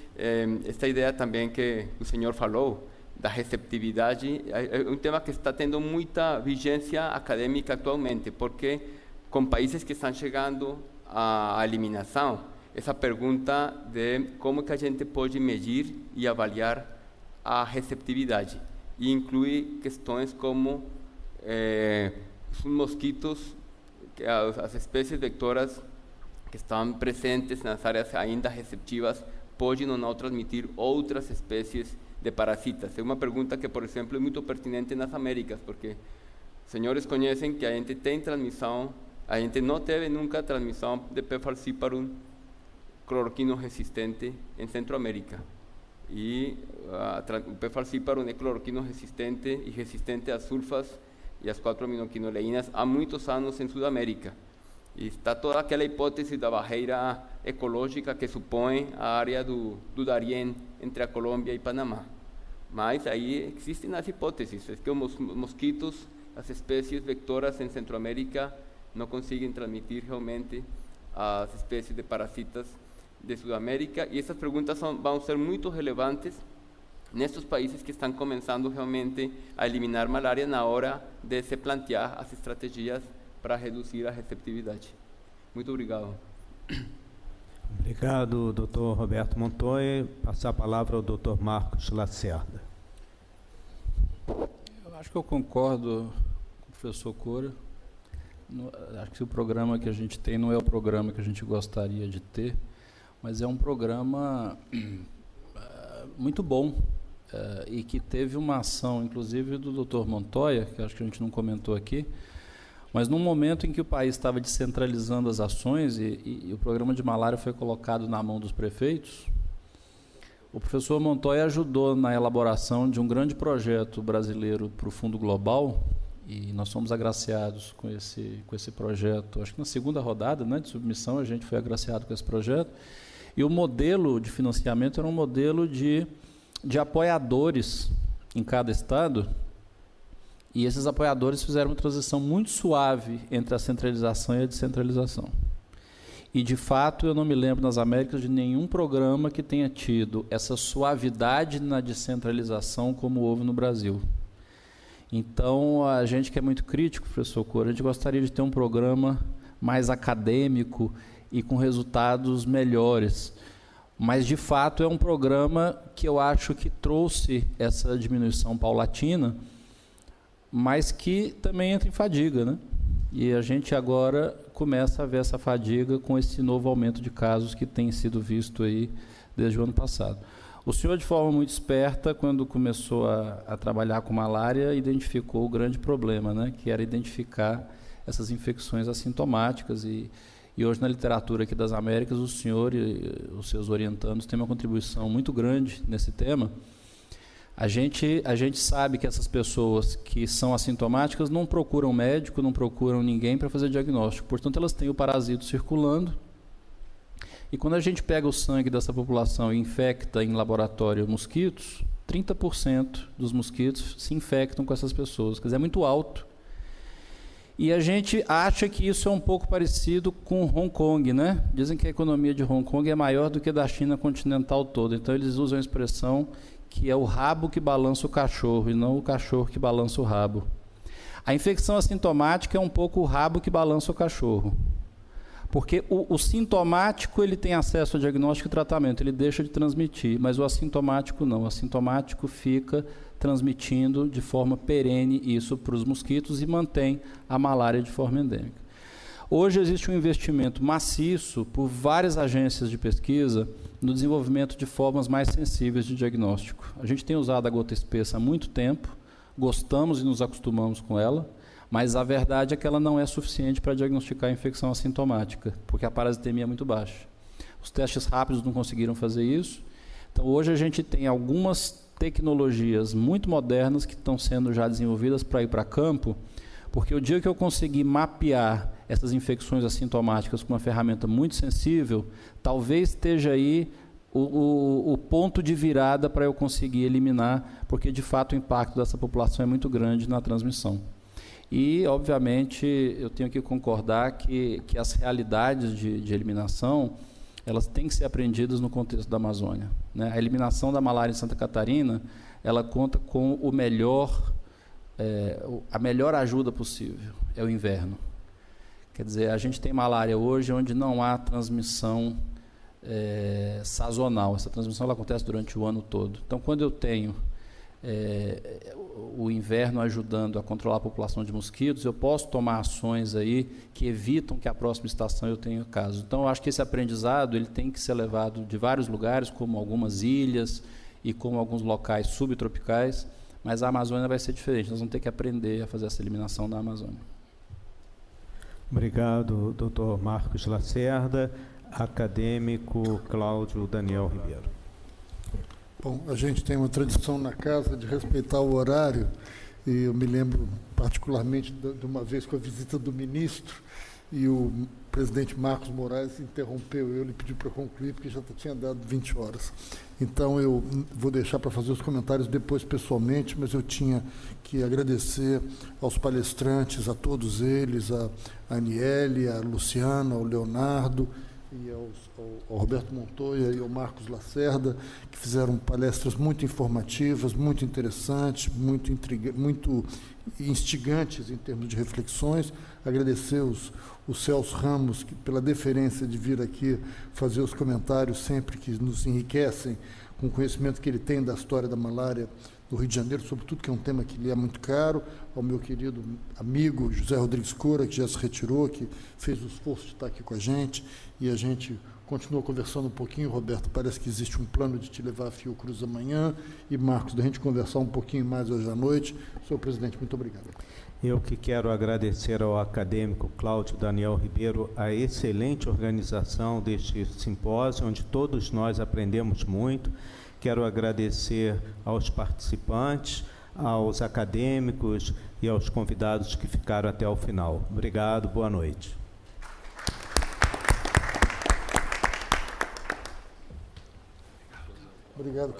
essa ideia também que o senhor falou, da receptividade, é um tema que está tendo muita vigência acadêmica atualmente, porque com países que estão chegando à eliminação, essa pergunta de como que a gente pode medir e avaliar a receptividade, e inclui questões como os mosquitos, as espécies vectoras que estão presentes nas áreas ainda receptivas podem ou não transmitir outras espécies de parasitas. É uma pergunta que, por exemplo, é muito pertinente nas Américas, porque senhores conhecem que a gente tem transmissão, a gente não teve nunca transmissão de P. falciparum cloroquino resistente em Centroamérica. E o P. falciparum é cloroquino resistente e resistente às sulfas e às 4-aminoquinoleínas há muitos anos em Sudamérica. E está toda aquela hipótese da barreira ecológica que supõe a área do Darién entre a Colômbia e Panamá. Mas aí existem as hipóteses, é que os mosquitos, as espécies vectoras em Centroamérica não conseguem transmitir realmente as espécies de parasitas de Sudamérica, e essas perguntas vão ser muito relevantes nestes países que estão começando realmente a eliminar malária na hora de se plantear as estratégias para reduzir a receptividade. Muito obrigado. Obrigado, Dr. Roberto Montoya. Passar a palavra ao Dr. Marcos Lacerda. Eu acho que eu concordo com o professor Cora. Acho que o programa que a gente tem não é o programa que a gente gostaria de ter, mas é um programa muito bom e que teve uma ação, inclusive, do Dr. Montoya, que acho que a gente não comentou aqui, mas num momento em que o país estava descentralizando as ações e o programa de malária foi colocado na mão dos prefeitos, o professor Montoya ajudou na elaboração de um grande projeto brasileiro para o Fundo Global, e nós fomos agraciados com esse projeto, acho que na segunda rodada, né, de submissão, a gente foi agraciado com esse projeto, e o modelo de financiamento era um modelo de apoiadores em cada estado, e esses apoiadores fizeram uma transição muito suave entre a centralização e a descentralização. E, de fato, eu não me lembro nas Américas de nenhum programa que tenha tido essa suavidade na descentralização como houve no Brasil. Então, a gente que é muito crítico, professor Cora, a gente gostaria de ter um programa mais acadêmico e com resultados melhores. Mas, de fato, é um programa que eu acho que trouxe essa diminuição paulatina, mas que também entra em fadiga, né? E a gente agora começa a ver essa fadiga com esse novo aumento de casos que tem sido visto aí desde o ano passado. O senhor, de forma muito esperta, quando começou a trabalhar com malária, identificou o grande problema, né? Que era identificar essas infecções assintomáticas e hoje na literatura aqui das Américas o senhor e os seus orientandos têm uma contribuição muito grande nesse tema. A gente sabe que essas pessoas que são assintomáticas não procuram médico, não procuram ninguém para fazer diagnóstico. Portanto, elas têm o parasito circulando. E quando a gente pega o sangue dessa população e infecta em laboratório mosquitos, 30% dos mosquitos se infectam com essas pessoas. Quer dizer, é muito alto. E a gente acha que isso é um pouco parecido com Hong Kong, né? Dizem que a economia de Hong Kong é maior do que a da China continental toda. Então, eles usam a expressão que é o rabo que balança o cachorro e não o cachorro que balança o rabo. A infecção assintomática é um pouco o rabo que balança o cachorro. Porque o sintomático ele tem acesso ao diagnóstico e tratamento, ele deixa de transmitir, mas o assintomático não. O assintomático fica transmitindo de forma perene isso para os mosquitos e mantém a malária de forma endêmica. Hoje existe um investimento maciço por várias agências de pesquisa no desenvolvimento de formas mais sensíveis de diagnóstico. A gente tem usado a gota espessa há muito tempo, gostamos e nos acostumamos com ela, mas a verdade é que ela não é suficiente para diagnosticar a infecção assintomática, porque a parasitemia é muito baixa. Os testes rápidos não conseguiram fazer isso. Então, hoje a gente tem algumas tecnologias muito modernas que estão sendo já desenvolvidas para ir para campo, porque o dia que eu conseguir mapear essas infecções assintomáticas com uma ferramenta muito sensível, talvez esteja aí o ponto de virada para eu conseguir eliminar, porque de fato o impacto dessa população é muito grande na transmissão. E, obviamente, eu tenho que concordar que as realidades de eliminação, elas têm que ser aprendidas no contexto da Amazônia, né? A eliminação da malária em Santa Catarina, ela conta com a melhor ajuda possível, é o inverno. Quer dizer, a gente tem malária hoje onde não há transmissão sazonal. Essa transmissão ela acontece durante o ano todo. Então, quando eu tenho o inverno ajudando a controlar a população de mosquitos, eu posso tomar ações aí que evitam que a próxima estação eu tenha casos. Então, eu acho que esse aprendizado ele tem que ser levado de vários lugares, como algumas ilhas e como alguns locais subtropicais, mas a Amazônia vai ser diferente, nós vamos ter que aprender a fazer essa eliminação da Amazônia. Obrigado, doutor Marcos Lacerda. Acadêmico Cláudio Daniel Ribeiro. Bom, a gente tem uma tradição na casa de respeitar o horário, e eu me lembro particularmente de uma vez com a visita do ministro, e o presidente Marcos Moraes interrompeu eu, ele pediu para concluir, porque já tinha dado 20 horas. Então, eu vou deixar para fazer os comentários depois pessoalmente, mas eu tinha que agradecer aos palestrantes, a todos eles, a Aniele, a Luciana, ao Leonardo, e ao Roberto Montoya e ao Marcos Lacerda, que fizeram palestras muito informativas, muito interessantes, muito instigantes em termos de reflexões. Agradecer o Celso Ramos pela deferência de vir aqui fazer os comentários sempre que nos enriquecem com o conhecimento que ele tem da história da malária do Rio de Janeiro, sobretudo, que é um tema que lhe é muito caro, ao meu querido amigo José Rodrigues Cura, que já se retirou, que fez o esforço de estar aqui com a gente, e a gente continua conversando um pouquinho. Roberto, parece que existe um plano de te levar a Fiocruz amanhã, e Marcos, da gente conversar um pouquinho mais hoje à noite. Senhor presidente, muito obrigado. Eu que quero agradecer ao acadêmico Cláudio Daniel Ribeiro a excelente organização deste simpósio, onde todos nós aprendemos muito. Quero agradecer aos participantes, aos acadêmicos e aos convidados que ficaram até o final. Obrigado, boa noite. Obrigado,